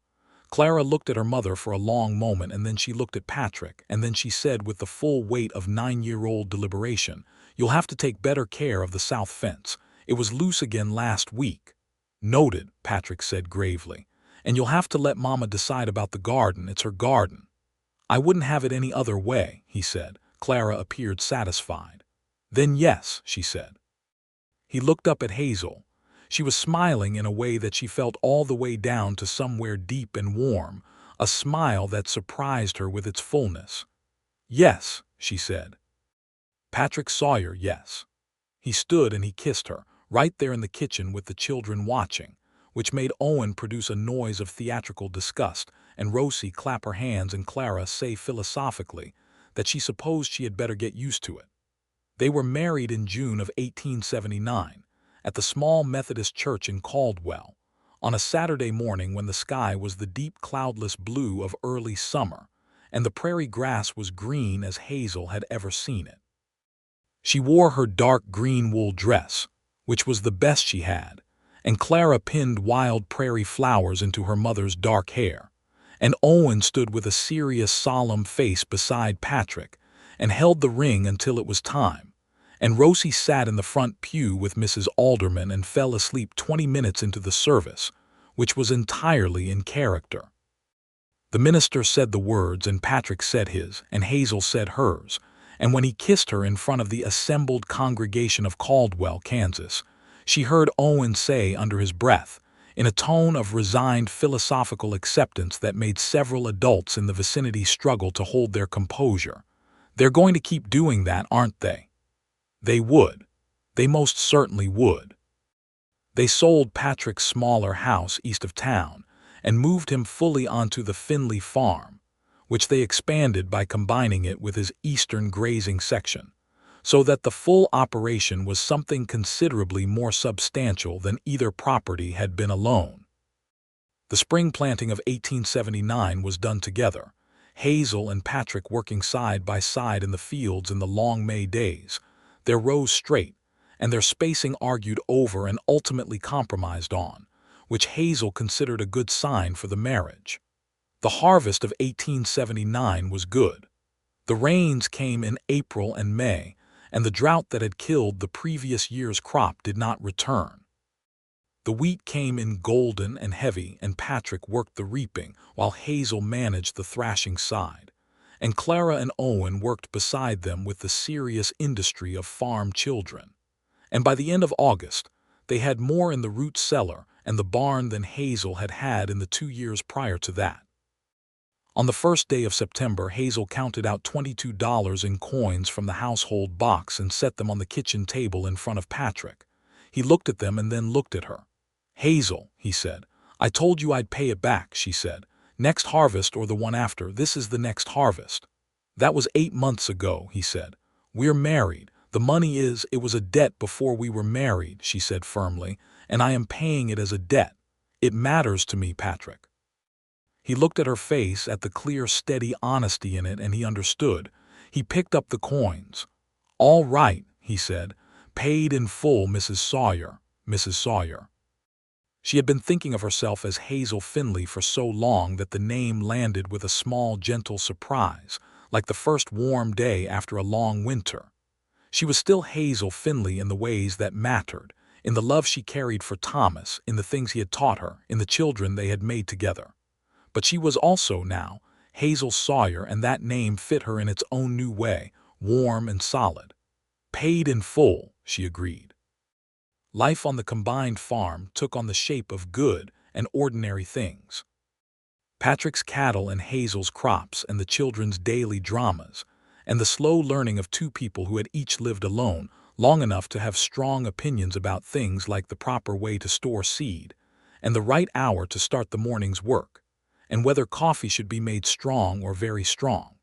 Clara looked at her mother for a long moment, and then she looked at Patrick, and then she said with the full weight of 9-year-old deliberation, "You'll have to take better care of the south fence. It was loose again last week." "Noted," Patrick said gravely. "And you'll have to let Mama decide about the garden. It's her garden." "I wouldn't have it any other way," he said. Clara appeared satisfied. "Then yes," she said. He looked up at Hazel. She was smiling in a way that she felt all the way down to somewhere deep and warm, a smile that surprised her with its fullness. "Yes," she said. "Patrick Sawyer, yes." He stood and he kissed her, right there in the kitchen with the children watching, which made Owen produce a noise of theatrical disgust and Rosie clap her hands and Clara say philosophically that she supposed she had better get used to it. They were married in June of 1879, at the small Methodist church in Caldwell, on a Saturday morning when the sky was the deep cloudless blue of early summer, and the prairie grass was green as Hazel had ever seen it. She wore her dark green wool dress, which was the best she had, and Clara pinned wild prairie flowers into her mother's dark hair, and Owen stood with a serious, solemn face beside Patrick and held the ring until it was time, and Rosie sat in the front pew with Mrs. Alderman and fell asleep 20 minutes into the service, which was entirely in character. The minister said the words, and Patrick said his, and Hazel said hers, and when he kissed her in front of the assembled congregation of Caldwell, Kansas, she heard Owen say under his breath, in a tone of resigned philosophical acceptance that made several adults in the vicinity struggle to hold their composure, "They're going to keep doing that, aren't they?" They would. They most certainly would. They sold Patrick's smaller house east of town and moved him fully onto the Finley farm, which they expanded by combining it with his eastern grazing section, so that the full operation was something considerably more substantial than either property had been alone. The spring planting of 1879 was done together, Hazel and Patrick working side by side in the fields in the long May days, their rows straight, and their spacing argued over and ultimately compromised on, which Hazel considered a good sign for the marriage. The harvest of 1879 was good. The rains came in April and May, and the drought that had killed the previous year's crop did not return. The wheat came in golden and heavy, and Patrick worked the reaping while Hazel managed the thrashing side, and Clara and Owen worked beside them with the serious industry of farm children. And by the end of August, they had more in the root cellar and the barn than Hazel had had in the 2 years prior to that. On the first day of September, Hazel counted out $22 in coins from the household box and set them on the kitchen table in front of Patrick. He looked at them and then looked at her. "Hazel," he said, "I told you I'd pay it back," she said. "Next harvest or the one after, this is the next harvest." "That was 8 months ago," he said. "We're married. The money it was a debt before we were married," she said firmly, "and I am paying it as a debt. It matters to me, Patrick." He looked at her face, at the clear, steady honesty in it, and he understood. He picked up the coins. "All right," he said. "Paid in full, Mrs. Sawyer, Mrs. Sawyer." She had been thinking of herself as Hazel Finley for so long that the name landed with a small, gentle surprise, like the first warm day after a long winter. She was still Hazel Finley in the ways that mattered, in the love she carried for Thomas, in the things he had taught her, in the children they had made together. But she was also now Hazel Sawyer, and that name fit her in its own new way, warm and solid. "Paid in full," she agreed. Life on the combined farm took on the shape of good and ordinary things. Patrick's cattle and Hazel's crops and the children's daily dramas, and the slow learning of two people who had each lived alone long enough to have strong opinions about things like the proper way to store seed, and the right hour to start the morning's work, and whether coffee should be made strong or very strong.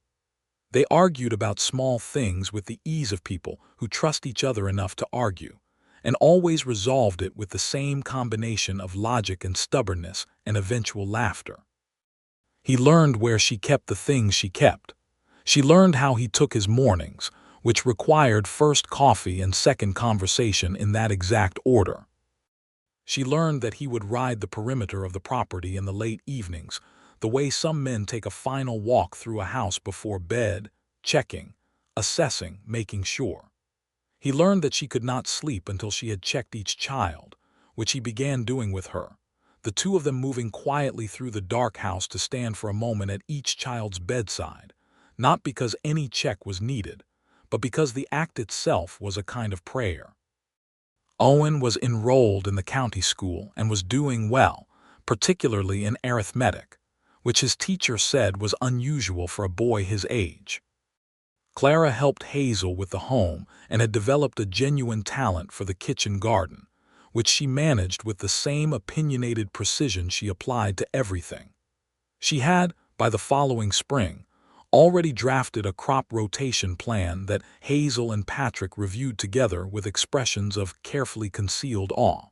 They argued about small things with the ease of people who trust each other enough to argue, and always resolved it with the same combination of logic and stubbornness and eventual laughter. He learned where she kept the things she kept. She learned how he took his mornings, which required first coffee and second conversation in that exact order. She learned that he would ride the perimeter of the property in the late evenings, the way some men take a final walk through a house before bed, checking, assessing, making sure. He learned that she could not sleep until she had checked each child, which he began doing with her, the two of them moving quietly through the dark house to stand for a moment at each child's bedside, not because any check was needed, but because the act itself was a kind of prayer. Owen was enrolled in the county school and was doing well, particularly in arithmetic, which his teacher said was unusual for a boy his age. Clara helped Hazel with the home and had developed a genuine talent for the kitchen garden, which she managed with the same opinionated precision she applied to everything. She had, by the following spring, already drafted a crop rotation plan that Hazel and Patrick reviewed together with expressions of carefully concealed awe.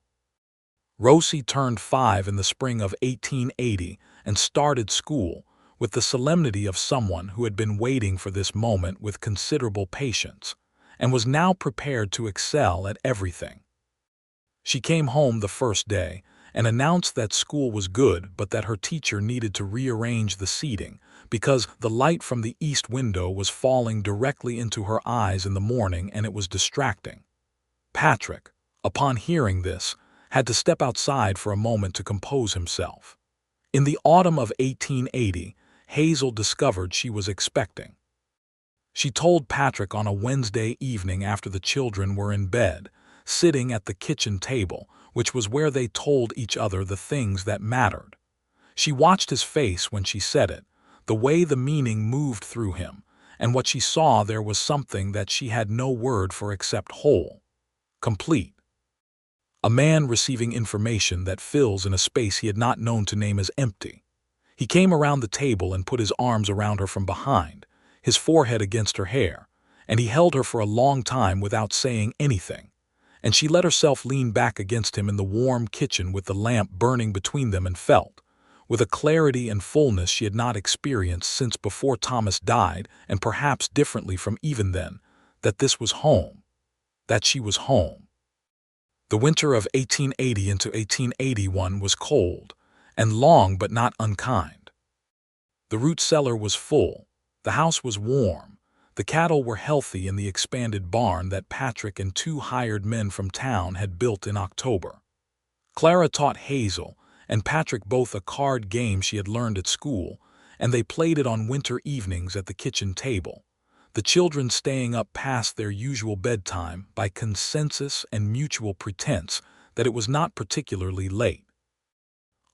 Rosie turned 5 in the spring of 1880 and started school with the solemnity of someone who had been waiting for this moment with considerable patience and was now prepared to excel at everything. She came home the first day and announced that school was good but that her teacher needed to rearrange the seating because the light from the east window was falling directly into her eyes in the morning and it was distracting. Patrick, upon hearing this, had to step outside for a moment to compose himself. In the autumn of 1880, Hazel discovered she was expecting. She told Patrick on a Wednesday evening after the children were in bed, sitting at the kitchen table, which was where they told each other the things that mattered. She watched his face when she said it, the way the meaning moved through him, and what she saw there was something that she had no word for except whole, complete. A man receiving information that fills in a space he had not known to name as empty. He came around the table and put his arms around her from behind, his forehead against her hair, and he held her for a long time without saying anything, and she let herself lean back against him in the warm kitchen with the lamp burning between them and felt, with a clarity and fullness she had not experienced since before Thomas died, and perhaps differently from even then, that this was home, that she was home. The winter of 1880 into 1881 was cold, and long but not unkind. The root cellar was full, the house was warm, the cattle were healthy in the expanded barn that Patrick and 2 hired men from town had built in October. Clara taught Hazel and Patrick both a card game she had learned at school, and they played it on winter evenings at the kitchen table, the children staying up past their usual bedtime by consensus and mutual pretense that it was not particularly late.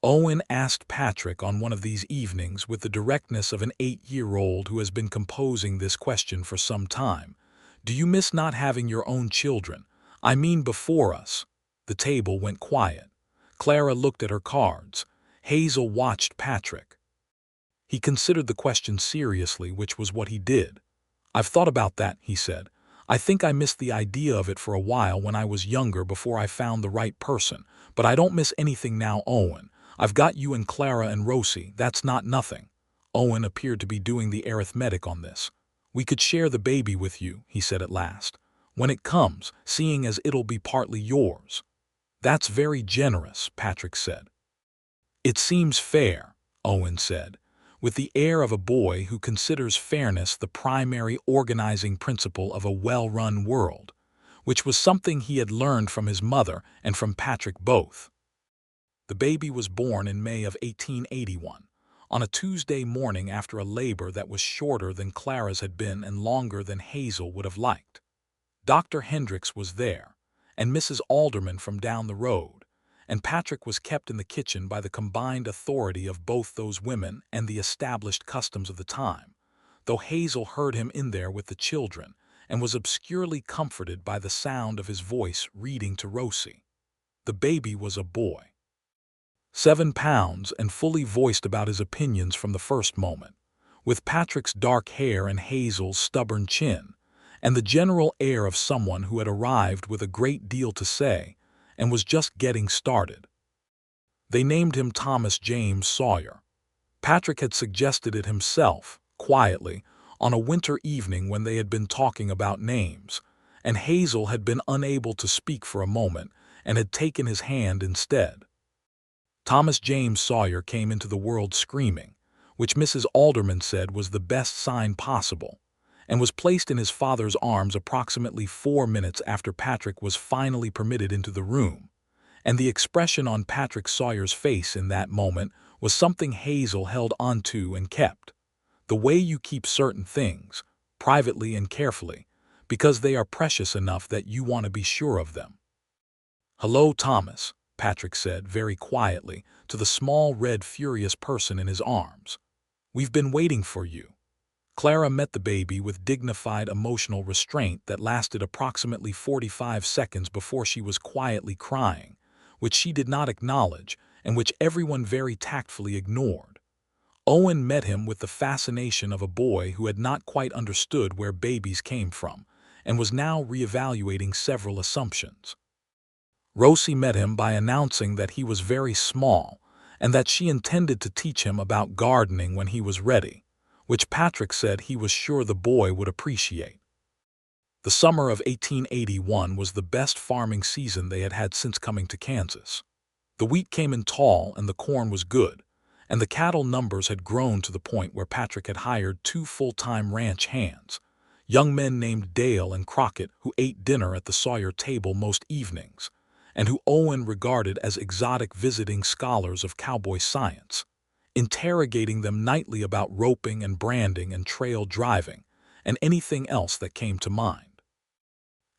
Owen asked Patrick on one of these evenings with the directness of an 8-year-old who has been composing this question for some time, "Do you miss not having your own children? I mean before us." The table went quiet. Clara looked at her cards. Hazel watched Patrick. He considered the question seriously, which was what he did. "I've thought about that," he said. "I think I missed the idea of it for a while when I was younger before I found the right person, but I don't miss anything now, Owen. I've got you and Clara and Rosie, that's not nothing." Owen appeared to be doing the arithmetic on this. "We could share the baby with you," he said at last, "when it comes, seeing as it'll be partly yours." "That's very generous," Patrick said. "It seems fair," Owen said, with the air of a boy who considers fairness the primary organizing principle of a well-run world, which was something he had learned from his mother and from Patrick both. The baby was born in May of 1881, on a Tuesday morning after a labor that was shorter than Clara's had been and longer than Hazel would have liked. Dr. Hendricks was there, and Mrs. Alderman from down the road, and Patrick was kept in the kitchen by the combined authority of both those women and the established customs of the time, though Hazel heard him in there with the children and was obscurely comforted by the sound of his voice reading to Rosie. The baby was a boy. 7 pounds and fully voiced about his opinions from the first moment, with Patrick's dark hair and Hazel's stubborn chin, and the general air of someone who had arrived with a great deal to say and was just getting started. They named him Thomas James Sawyer. Patrick had suggested it himself, quietly, on a winter evening when they had been talking about names, and Hazel had been unable to speak for a moment and had taken his hand instead. Thomas James Sawyer came into the world screaming, which Mrs. Alderman said was the best sign possible, and was placed in his father's arms approximately 4 minutes after Patrick was finally permitted into the room, and the expression on Patrick Sawyer's face in that moment was something Hazel held onto and kept, The way you keep certain things, privately and carefully, because they are precious enough that you want to be sure of them. "Hello, Thomas," Patrick said very quietly to the small, red, furious person in his arms. "We've been waiting for you." Clara met the baby with dignified emotional restraint that lasted approximately 45 seconds before she was quietly crying, which she did not acknowledge and which everyone very tactfully ignored. Owen met him with the fascination of a boy who had not quite understood where babies came from and was now reevaluating several assumptions. Rosie met him by announcing that he was very small and that she intended to teach him about gardening when he was ready, which Patrick said he was sure the boy would appreciate. The summer of 1881 was the best farming season they had had since coming to Kansas. The wheat came in tall and the corn was good, and the cattle numbers had grown to the point where Patrick had hired 2 full-time ranch hands, young men named Dale and Crockett, who ate dinner at the Sawyer table most evenings, and who Owen regarded as exotic visiting scholars of cowboy science, interrogating them nightly about roping and branding and trail driving, and anything else that came to mind.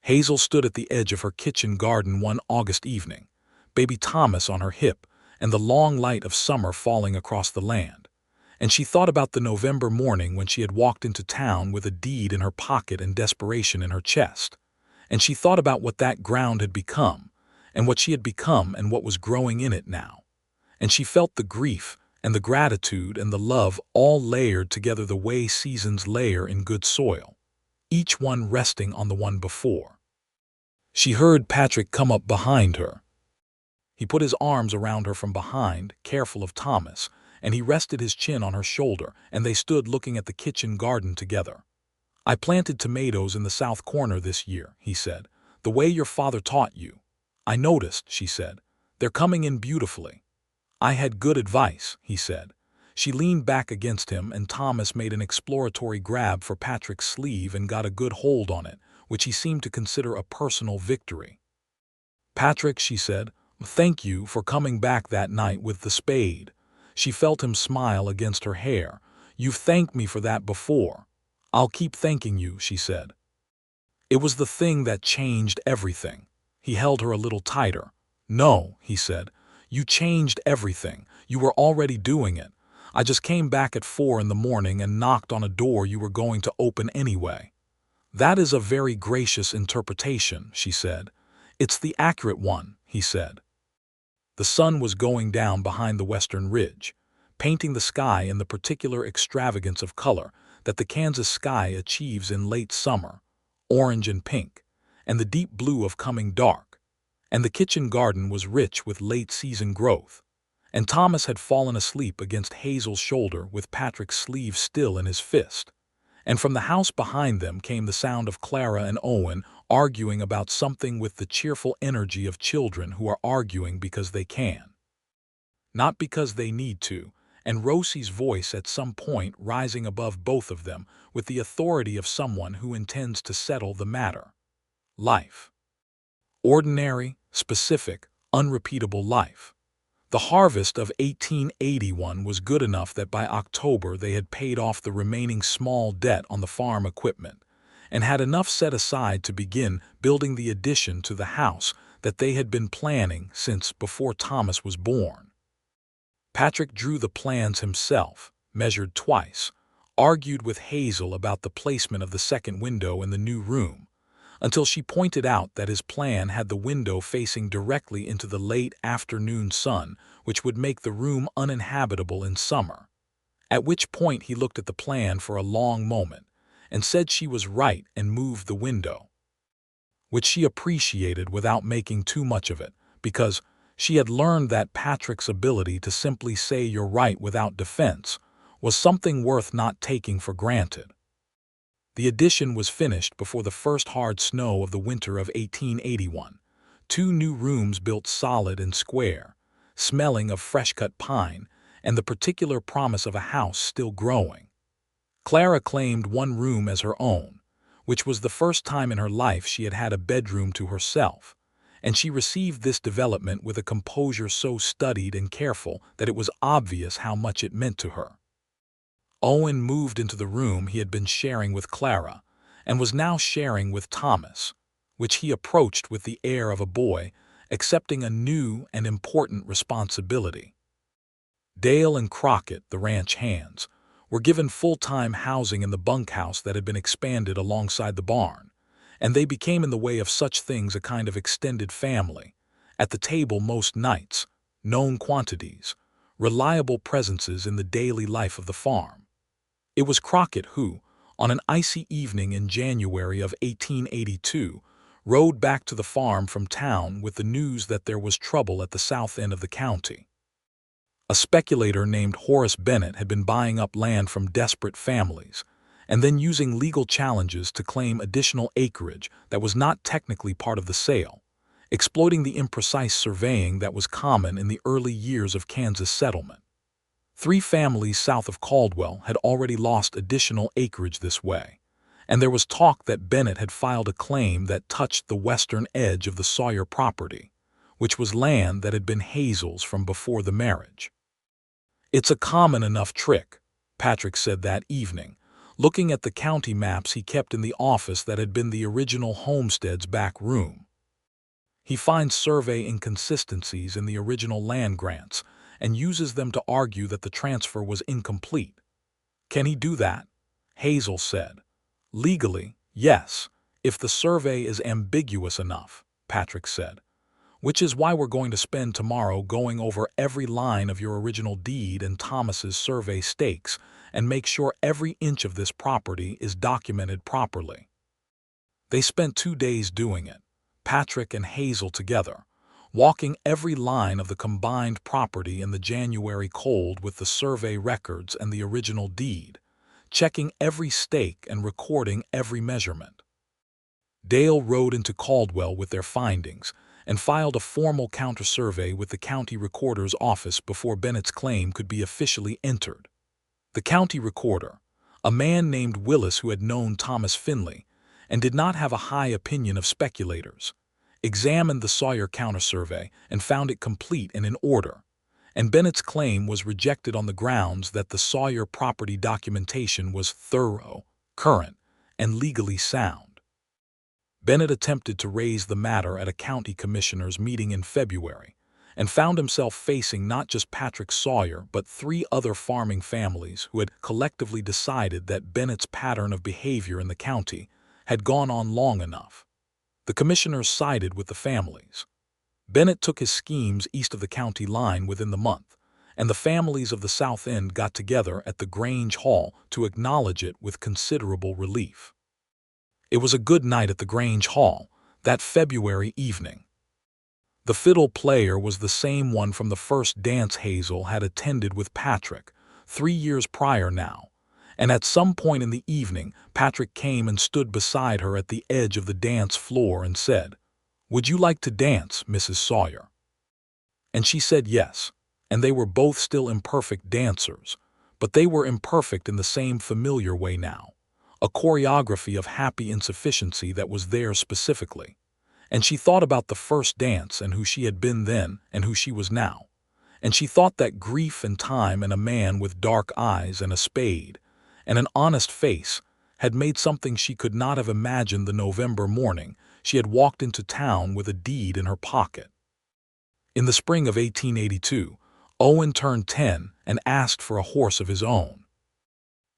Hazel stood at the edge of her kitchen garden one August evening, baby Thomas on her hip, and the long light of summer falling across the land, and she thought about the November morning when she had walked into town with a deed in her pocket and desperation in her chest, and she thought about what that ground had become, and what she had become and what was growing in it now, and she felt the grief and the gratitude and the love all layered together the way seasons layer in good soil, each one resting on the one before. She heard Patrick come up behind her. He put his arms around her from behind, careful of Thomas, and he rested his chin on her shoulder, and they stood looking at the kitchen garden together. "I planted tomatoes in the south corner this year," he said, "the way your father taught you." "I noticed," she said. "They're coming in beautifully." "I had good advice," he said. She leaned back against him, and Thomas made an exploratory grab for Patrick's sleeve and got a good hold on it, which he seemed to consider a personal victory. "Patrick," she said, "thank you for coming back that night with the spade." She felt him smile against her hair. "You've thanked me for that before." "I'll keep thanking you," she said. "It was the thing that changed everything." He held her a little tighter. "No," he said. "You changed everything. You were already doing it. I just came back at 4 in the morning and knocked on a door you were going to open anyway." "That is a very gracious interpretation," she said. "It's the accurate one," he said. The sun was going down behind the western ridge, painting the sky in the particular extravagance of color that the Kansas sky achieves in late summer, orange and pink, and the deep blue of coming dark. And the kitchen garden was rich with late-season growth, and Thomas had fallen asleep against Hazel's shoulder with Patrick's sleeve still in his fist. And from the house behind them came the sound of Clara and Owen arguing about something with the cheerful energy of children who are arguing because they can, not because they need to, and Rosie's voice at some point rising above both of them with the authority of someone who intends to settle the matter. Life. Ordinary, specific, unrepeatable life. The harvest of 1881 was good enough that by October they had paid off the remaining small debt on the farm equipment and had enough set aside to begin building the addition to the house that they had been planning since before Thomas was born. Patrick drew the plans himself, measured twice, argued with Hazel about the placement of the second window in the new room, until she pointed out that his plan had the window facing directly into the late afternoon sun, which would make the room uninhabitable in summer. At which point he looked at the plan for a long moment and said she was right and moved the window, which she appreciated without making too much of it, because she had learned that Patrick's ability to simply say "you're right" without defense was something worth not taking for granted. The addition was finished before the first hard snow of the winter of 1881. 2 new rooms built solid and square, smelling of fresh-cut pine, and the particular promise of a house still growing. Clara claimed one room as her own, which was the first time in her life she had had a bedroom to herself, and she received this development with a composure so studied and careful that it was obvious how much it meant to her. Owen moved into the room he had been sharing with Clara, and was now sharing with Thomas, which he approached with the air of a boy accepting a new and important responsibility. Dale and Crockett, the ranch hands, were given full-time housing in the bunkhouse that had been expanded alongside the barn, and they became in the way of such things a kind of extended family, at the table most nights, known quantities, reliable presences in the daily life of the farm. It was Crockett who, on an icy evening in January of 1882, rode back to the farm from town with the news that there was trouble at the south end of the county. A speculator named Horace Bennett had been buying up land from desperate families, and then using legal challenges to claim additional acreage that was not technically part of the sale, exploiting the imprecise surveying that was common in the early years of Kansas settlement. 3 families south of Caldwell had already lost additional acreage this way, and there was talk that Bennett had filed a claim that touched the western edge of the Sawyer property, which was land that had been Hazel's from before the marriage. "It's a common enough trick," Patrick said that evening, looking at the county maps he kept in the office that had been the original homestead's back room. He finds survey inconsistencies in the original land grants and uses them to argue that the transfer was incomplete. "Can he do that?" Hazel said. "Legally, yes, if the survey is ambiguous enough," Patrick said. "Which is why we're going to spend tomorrow going over every line of your original deed and Thomas's survey stakes and make sure every inch of this property is documented properly." They spent 2 days doing it, Patrick and Hazel together, walking every line of the combined property in the January cold with the survey records and the original deed, checking every stake and recording every measurement. Dale rode into Caldwell with their findings and filed a formal counter-survey with the county recorder's office before Bennett's claim could be officially entered. The county recorder, a man named Willis who had known Thomas Finley and did not have a high opinion of speculators, examined the Sawyer counter-survey and found it complete and in order, and Bennett's claim was rejected on the grounds that the Sawyer property documentation was thorough, current, and legally sound. Bennett attempted to raise the matter at a county commissioners' meeting in February and found himself facing not just Patrick Sawyer but 3 other farming families who had collectively decided that Bennett's pattern of behavior in the county had gone on long enough. The commissioners sided with the families. Bennett took his schemes east of the county line within the month, and the families of the South End got together at the Grange Hall to acknowledge it with considerable relief. It was a good night at the Grange Hall, that February evening. The fiddle player was the same one from the first dance Hazel had attended with Patrick, 3 years prior now, and at some point in the evening Patrick came and stood beside her at the edge of the dance floor and said, "Would you like to dance, Mrs. Sawyer?" And she said yes, and they were both still imperfect dancers, but they were imperfect in the same familiar way now. A choreography of happy insufficiency that was there specifically, and she thought about the first dance and who she had been then and who she was now, and she thought that grief and time and a man with dark eyes and a spade and an honest face had made something she could not have imagined the November morning she had walked into town with a deed in her pocket. In the spring of 1882, Owen turned 10 and asked for a horse of his own.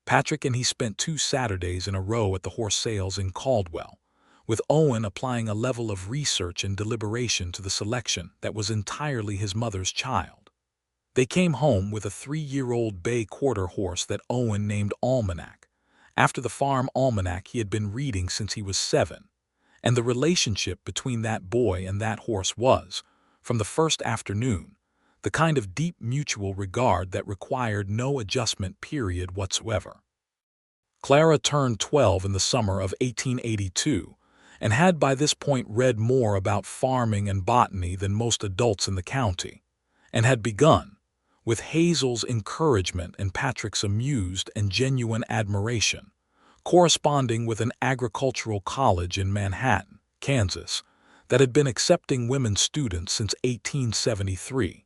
Patrick and he spent 2 Saturdays in a row at the horse sales in Caldwell, with Owen applying a level of research and deliberation to the selection that was entirely his mother's child. They came home with a 3-year-old bay quarter horse that Owen named Almanac, after the farm almanac he had been reading since he was 7, and the relationship between that boy and that horse was, from the first afternoon, the kind of deep mutual regard that required no adjustment period whatsoever. Clara turned 12 in the summer of 1882 and had by this point read more about farming and botany than most adults in the county, and had begun, with Hazel's encouragement and Patrick's amused and genuine admiration, corresponding with an agricultural college in Manhattan, Kansas, that had been accepting women students since 1873.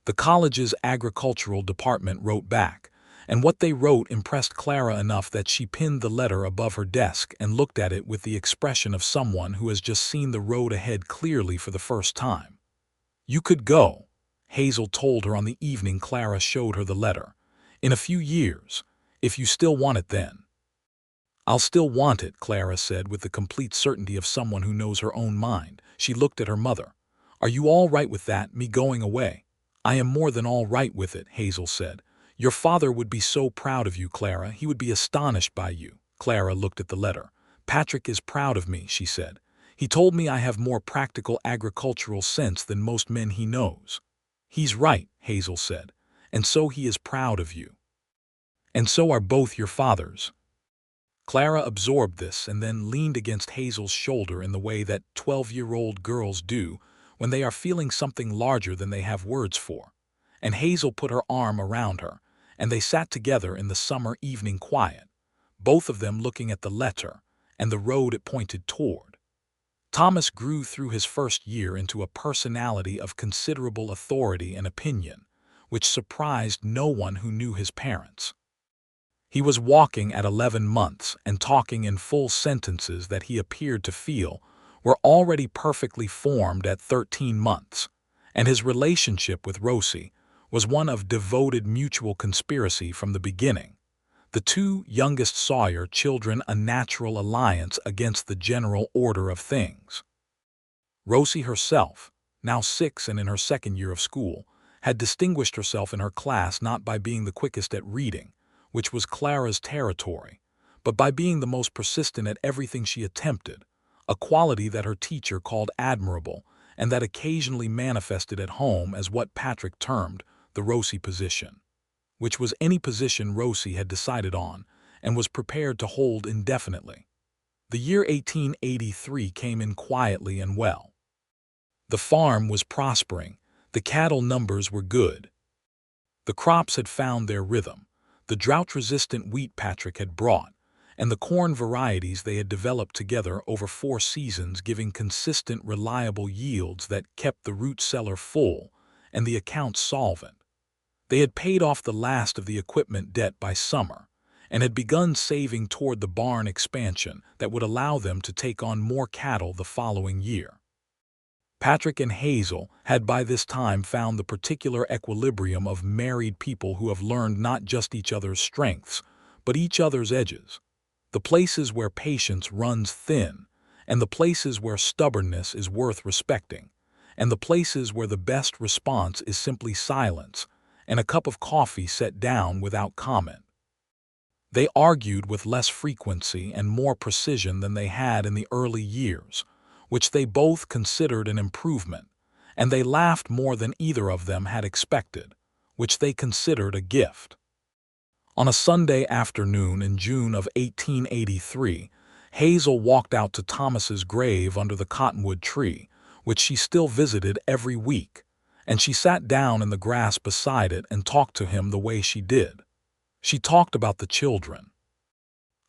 The college's agricultural department wrote back and what they wrote impressed Clara enough that she pinned the letter above her desk and looked at it with the expression of someone who has just seen the road ahead clearly for the first time. "You could go," Hazel told her on the evening Clara showed her the letter. "In a few years, if you still want it then." "I'll still want it," Clara said with the complete certainty of someone who knows her own mind. She looked at her mother. "Are you all right with that, me going away?" "I am more than all right with it," Hazel said. "Your father would be so proud of you, Clara. He would be astonished by you." Clara looked at the letter. "Patrick is proud of me," she said. "He told me I have more practical agricultural sense than most men he knows." "He's right," Hazel said. "And so he is proud of you. And so are both your fathers." Clara absorbed this and then leaned against Hazel's shoulder in the way that 12-year-old girls do when they are feeling something larger than they have words for. And Hazel put her arm around her, and they sat together in the summer evening quiet, both of them looking at the letter and the road it pointed toward. Thomas grew through his first year into a personality of considerable authority and opinion, which surprised no one who knew his parents. He was walking at 11 months and talking in full sentences that he appeared to feel were already perfectly formed at 13 months, and his relationship with Rosie was one of devoted mutual conspiracy from the beginning, the two youngest Sawyer children a natural alliance against the general order of things. Rosie herself, now 6 and in her second year of school, had distinguished herself in her class not by being the quickest at reading, which was Clara's territory, but by being the most persistent at everything she attempted, a quality that her teacher called admirable and that occasionally manifested at home as what Patrick termed the Rosie position, which was any position Rosie had decided on and was prepared to hold indefinitely. The year 1883 came in quietly and well. The farm was prospering, the cattle numbers were good. The crops had found their rhythm, the drought-resistant wheat Patrick had brought, and the corn varieties they had developed together over 4 seasons giving consistent, reliable yields that kept the root cellar full and the accounts solvent. They had paid off the last of the equipment debt by summer and had begun saving toward the barn expansion that would allow them to take on more cattle the following year. Patrick and Hazel had by this time found the particular equilibrium of married people who have learned not just each other's strengths, but each other's edges, the places where patience runs thin, and the places where stubbornness is worth respecting, and the places where the best response is simply silence and a cup of coffee set down without comment. They argued with less frequency and more precision than they had in the early years, which they both considered an improvement, and they laughed more than either of them had expected, which they considered a gift. On a Sunday afternoon in June of 1883, Hazel walked out to Thomas's grave under the cottonwood tree, which she still visited every week, and she sat down in the grass beside it and talked to him the way she did. She talked about the children,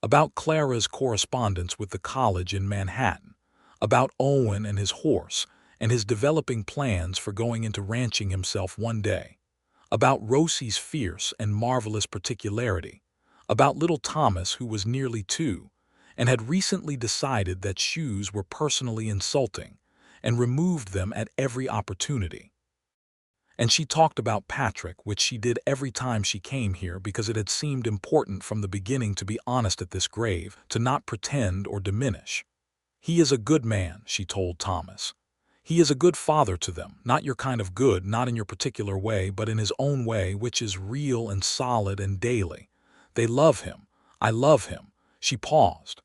about Clara's correspondence with the college in Manhattan, about Owen and his horse and his developing plans for going into ranching himself one day, about Rosie's fierce and marvelous particularity, about little Thomas who was nearly 2 and had recently decided that shoes were personally insulting and removed them at every opportunity. And she talked about Patrick, which she did every time she came here because it had seemed important from the beginning to be honest at this grave, to not pretend or diminish. "He is a good man," she told Thomas. "He is a good father to them, not your kind of good, not in your particular way, but in his own way, which is real and solid and daily. They love him. I love him." She paused.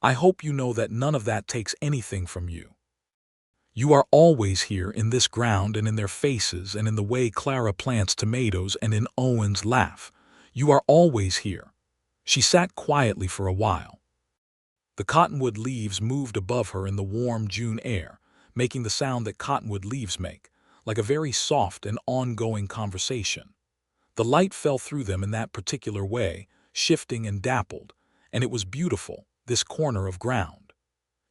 "I hope you know that none of that takes anything from you. You are always here in this ground and in their faces and in the way Clara plants tomatoes and in Owen's laugh. You are always here." She sat quietly for a while. The cottonwood leaves moved above her in the warm June air, making the sound that cottonwood leaves make, like a very soft and ongoing conversation. The light fell through them in that particular way, shifting and dappled, and it was beautiful, this corner of ground.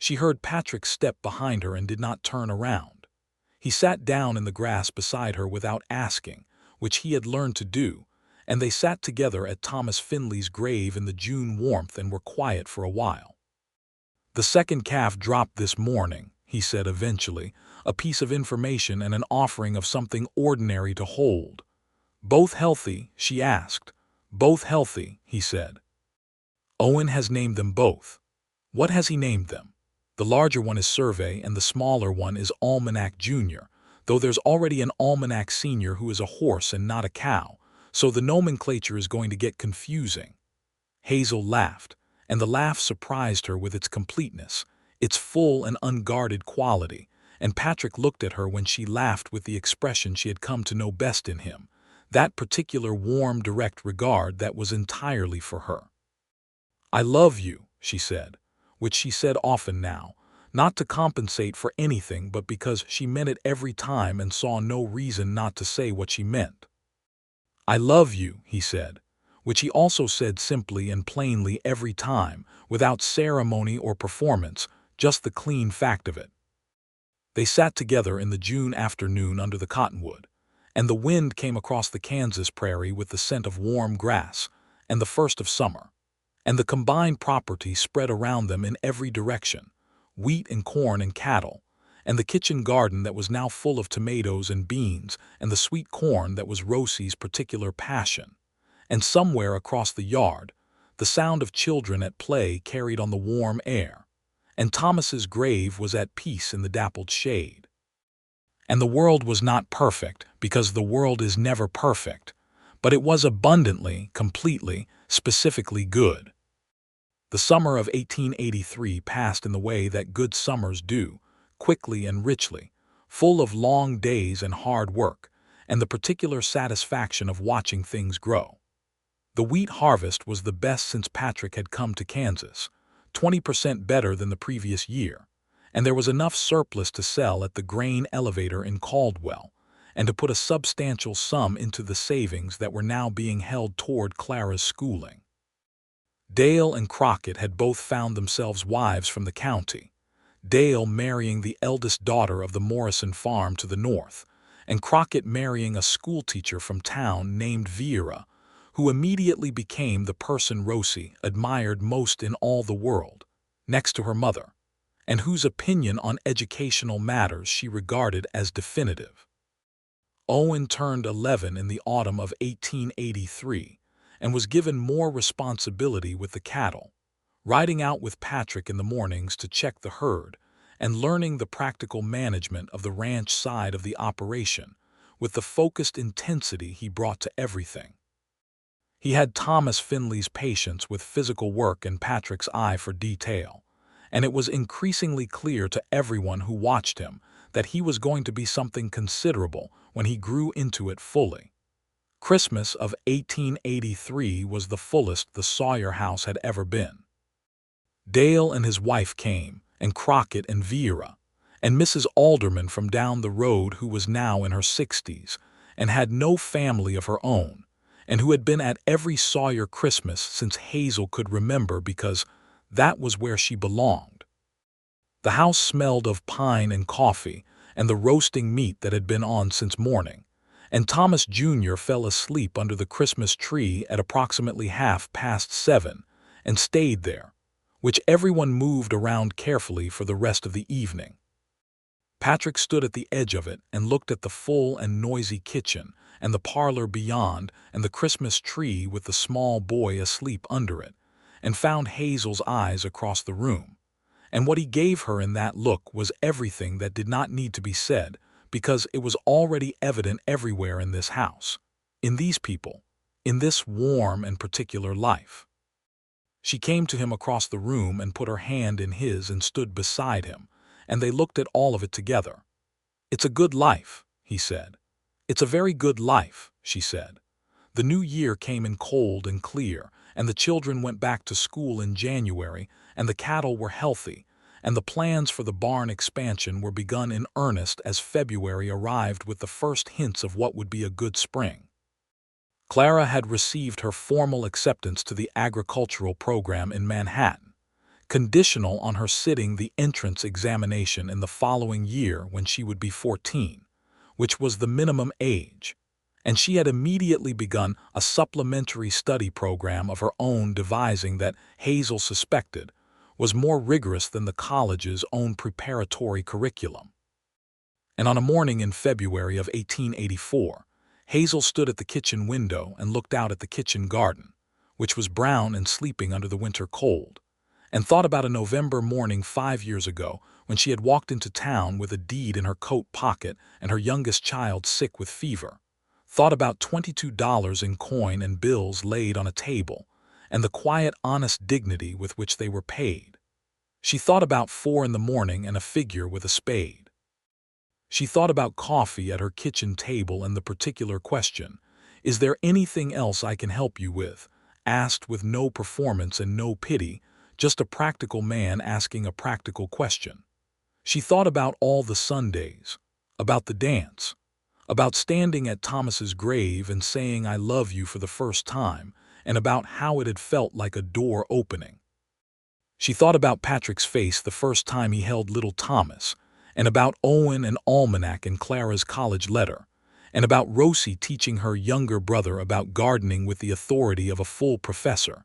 She heard Patrick's step behind her and did not turn around. He sat down in the grass beside her without asking, which he had learned to do, and they sat together at Thomas Finley's grave in the June warmth and were quiet for a while. "The second calf dropped this morning," he said eventually, "a piece of information and an offering of something ordinary to hold." "Both healthy?" she asked. "Both healthy," he said. "Owen has named them both." "What has he named them?" "The larger one is Survey and the smaller one is Almanac Junior, though there's already an Almanac Senior who is a horse and not a cow, so the nomenclature is going to get confusing." Hazel laughed, and the laugh surprised her with its completeness, its full and unguarded quality, and Patrick looked at her when she laughed with the expression she had come to know best in him, that particular warm, direct regard that was entirely for her. "I love you," she said, which she said often now, not to compensate for anything but because she meant it every time and saw no reason not to say what she meant. "I love you," he said, which he also said simply and plainly every time, without ceremony or performance, just the clean fact of it. They sat together in the June afternoon under the cottonwood, and the wind came across the Kansas prairie with the scent of warm grass and the first of summer, and the combined property spread around them in every direction, wheat and corn and cattle, and the kitchen garden that was now full of tomatoes and beans, and the sweet corn that was Rosie's particular passion. And somewhere across the yard, the sound of children at play carried on the warm air, and Thomas's grave was at peace in the dappled shade. And the world was not perfect, because the world is never perfect, but it was abundantly, completely, specifically good. The summer of 1883 passed in the way that good summers do, quickly and richly, full of long days and hard work, and the particular satisfaction of watching things grow. The wheat harvest was the best since Patrick had come to Kansas, 20% better than the previous year, and there was enough surplus to sell at the grain elevator in Caldwell, and to put a substantial sum into the savings that were now being held toward Clara's schooling. Dale and Crockett had both found themselves wives from the county, Dale marrying the eldest daughter of the Morrison farm to the north, and Crockett marrying a schoolteacher from town named Vera, who immediately became the person Rosie admired most in all the world, next to her mother, and whose opinion on educational matters she regarded as definitive. Owen turned 11 in the autumn of 1883 and was given more responsibility with the cattle, riding out with Patrick in the mornings to check the herd and learning the practical management of the ranch side of the operation with the focused intensity he brought to everything. He had Thomas Finley's patience with physical work and Patrick's eye for detail, and it was increasingly clear to everyone who watched him that he was going to be something considerable when he grew into it fully. Christmas of 1883 was the fullest the Sawyer house had ever been. Dale and his wife came, and Crockett and Vera, and Mrs. Alderman from down the road who was now in her 60s and had no family of her own, and who had been at every Sawyer Christmas since Hazel could remember because that was where she belonged. The house smelled of pine and coffee and the roasting meat that had been on since morning, and Thomas Jr. fell asleep under the Christmas tree at approximately 7:30 and stayed there, which everyone moved around carefully for the rest of the evening. Patrick stood at the edge of it and looked at the full and noisy kitchen and the parlor beyond and the Christmas tree with the small boy asleep under it, and found Hazel's eyes across the room. And what he gave her in that look was everything that did not need to be said, because it was already evident everywhere in this house, in these people, in this warm and particular life. She came to him across the room and put her hand in his and stood beside him, and they looked at all of it together. "It's a good life," he said. "It's a very good life," she said. The new year came in cold and clear, and the children went back to school in January, and the cattle were healthy, and the plans for the barn expansion were begun in earnest as February arrived with the first hints of what would be a good spring. Clara had received her formal acceptance to the agricultural program in Manhattan, conditional on her sitting the entrance examination in the following year when she would be 14, which was the minimum age, And she had immediately begun a supplementary study program of her own devising that Hazel suspected was more rigorous than the college's own preparatory curriculum. And on a morning in February of 1884, Hazel stood at the kitchen window and looked out at the kitchen garden, which was brown and sleeping under the winter cold, and thought about a November morning 5 years ago when she had walked into town with a deed in her coat pocket and her youngest child sick with fever, thought about $22 in coin and bills laid on a table, and the quiet, honest dignity with which they were paid. She thought about 4 in the morning and a figure with a spade. She thought about coffee at her kitchen table and the particular question, "Is there anything else I can help you with?" asked with no performance and no pity, just a practical man asking a practical question. She thought about all the Sundays, about the dance, about standing at Thomas's grave and saying "I love you" for the first time, and about how it had felt like a door opening. She thought about Patrick's face the first time he held little Thomas, and about Owen and Almanac and Clara's college letter, and about Rosie teaching her younger brother about gardening with the authority of a full professor,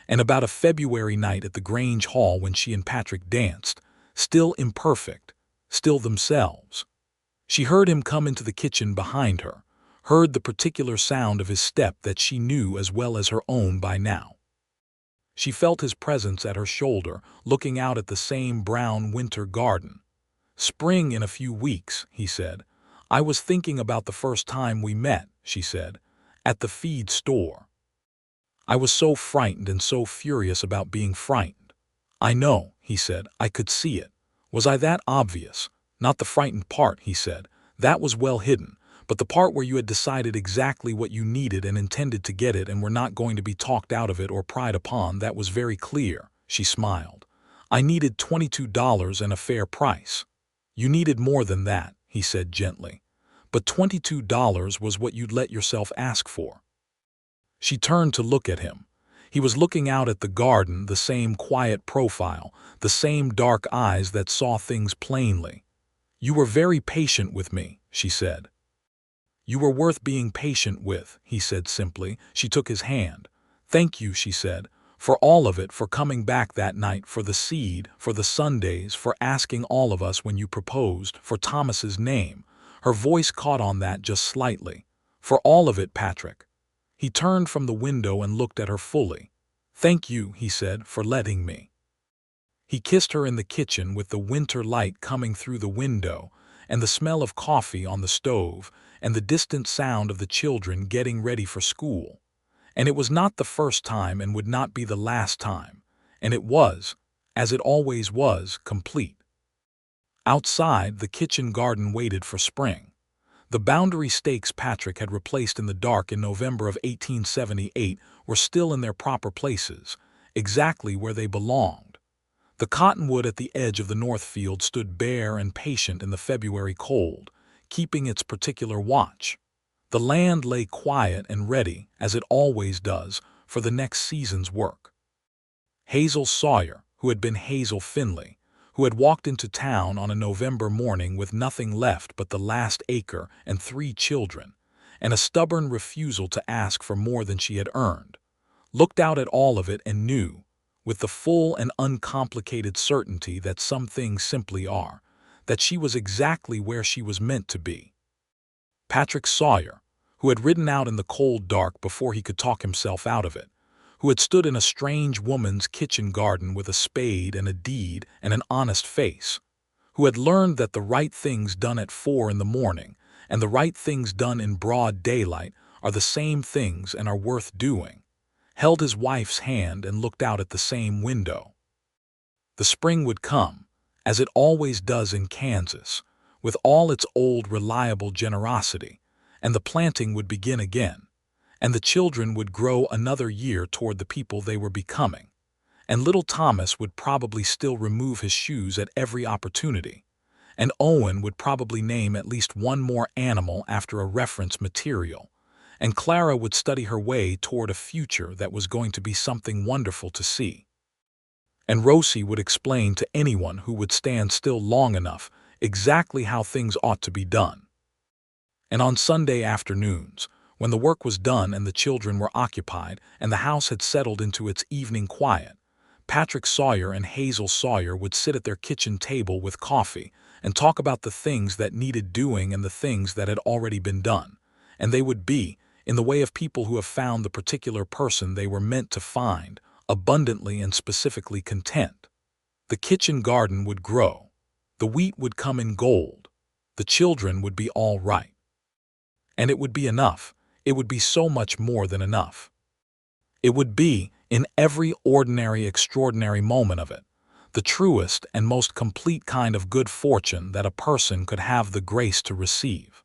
and about a February night at the Grange Hall when she and Patrick danced, still imperfect, still themselves. She heard him come into the kitchen behind her, heard the particular sound of his step that she knew as well as her own by now. She felt his presence at her shoulder, looking out at the same brown winter garden. "Spring in a few weeks," he said. "I was thinking about the first time we met," she said, "at the feed store. I was so frightened and so furious about being frightened." "I know," he said. "I could see it. Was I that obvious?" "Not the frightened part," he said. "That was well hidden. But the part where you had decided exactly what you needed and intended to get it and were not going to be talked out of it or pried upon, that was very clear." She smiled. "I needed $22 and a fair price." "You needed more than that," he said gently. "But $22 was what you'd let yourself ask for." She turned to look at him. He was looking out at the garden, the same quiet profile, the same dark eyes that saw things plainly. "You were very patient with me," she said. "You were worth being patient with," he said simply. She took his hand. "Thank you," she said, "for all of it, for coming back that night, for the seed, for the Sundays, for asking all of us when you proposed, for Thomas's name." Her voice caught on that just slightly. "For all of it, Patrick." He turned from the window and looked at her fully. "Thank you," he said, "for letting me." He kissed her in the kitchen with the winter light coming through the window, and the smell of coffee on the stove, and the distant sound of the children getting ready for school. And it was not the first time and would not be the last time, and it was, as it always was, complete. Outside, the kitchen garden waited for spring. The boundary stakes Patrick had replaced in the dark in November of 1878 were still in their proper places, exactly where they belonged. The cottonwood at the edge of the north field stood bare and patient in the February cold, keeping its particular watch. The land lay quiet and ready, as it always does, for the next season's work. Hazel Sawyer, who had been Hazel Finley, who had walked into town on a November morning with nothing left but the last acre and 3 children, and a stubborn refusal to ask for more than she had earned, looked out at all of it and knew, with the full and uncomplicated certainty that some things simply are, that she was exactly where she was meant to be. Patrick Sawyer, who had ridden out in the cold dark before he could talk himself out of it, who had stood in a strange woman's kitchen garden with a spade and a deed and an honest face, who had learned that the right things done at 4 in the morning and the right things done in broad daylight are the same things and are worth doing, held his wife's hand and looked out at the same window. The spring would come, as it always does in Kansas, with all its old reliable generosity, and the planting would begin again, and the children would grow another year toward the people they were becoming, and little Thomas would probably still remove his shoes at every opportunity, and Owen would probably name at least one more animal after a reference material, and Clara would study her way toward a future that was going to be something wonderful to see. And Rosie would explain to anyone who would stand still long enough exactly how things ought to be done. And on Sunday afternoons, When the work was done and the children were occupied and the house had settled into its evening quiet, Patrick Sawyer and Hazel Sawyer would sit at their kitchen table with coffee and talk about the things that needed doing and the things that had already been done. And they would be, in the way of people who have found the particular person they were meant to find, abundantly and specifically content. The kitchen garden would grow. The wheat would come in gold. The children would be all right. And it would be enough. It would be so much more than enough. It would be, in every ordinary, extraordinary moment of it, the truest and most complete kind of good fortune that a person could have the grace to receive.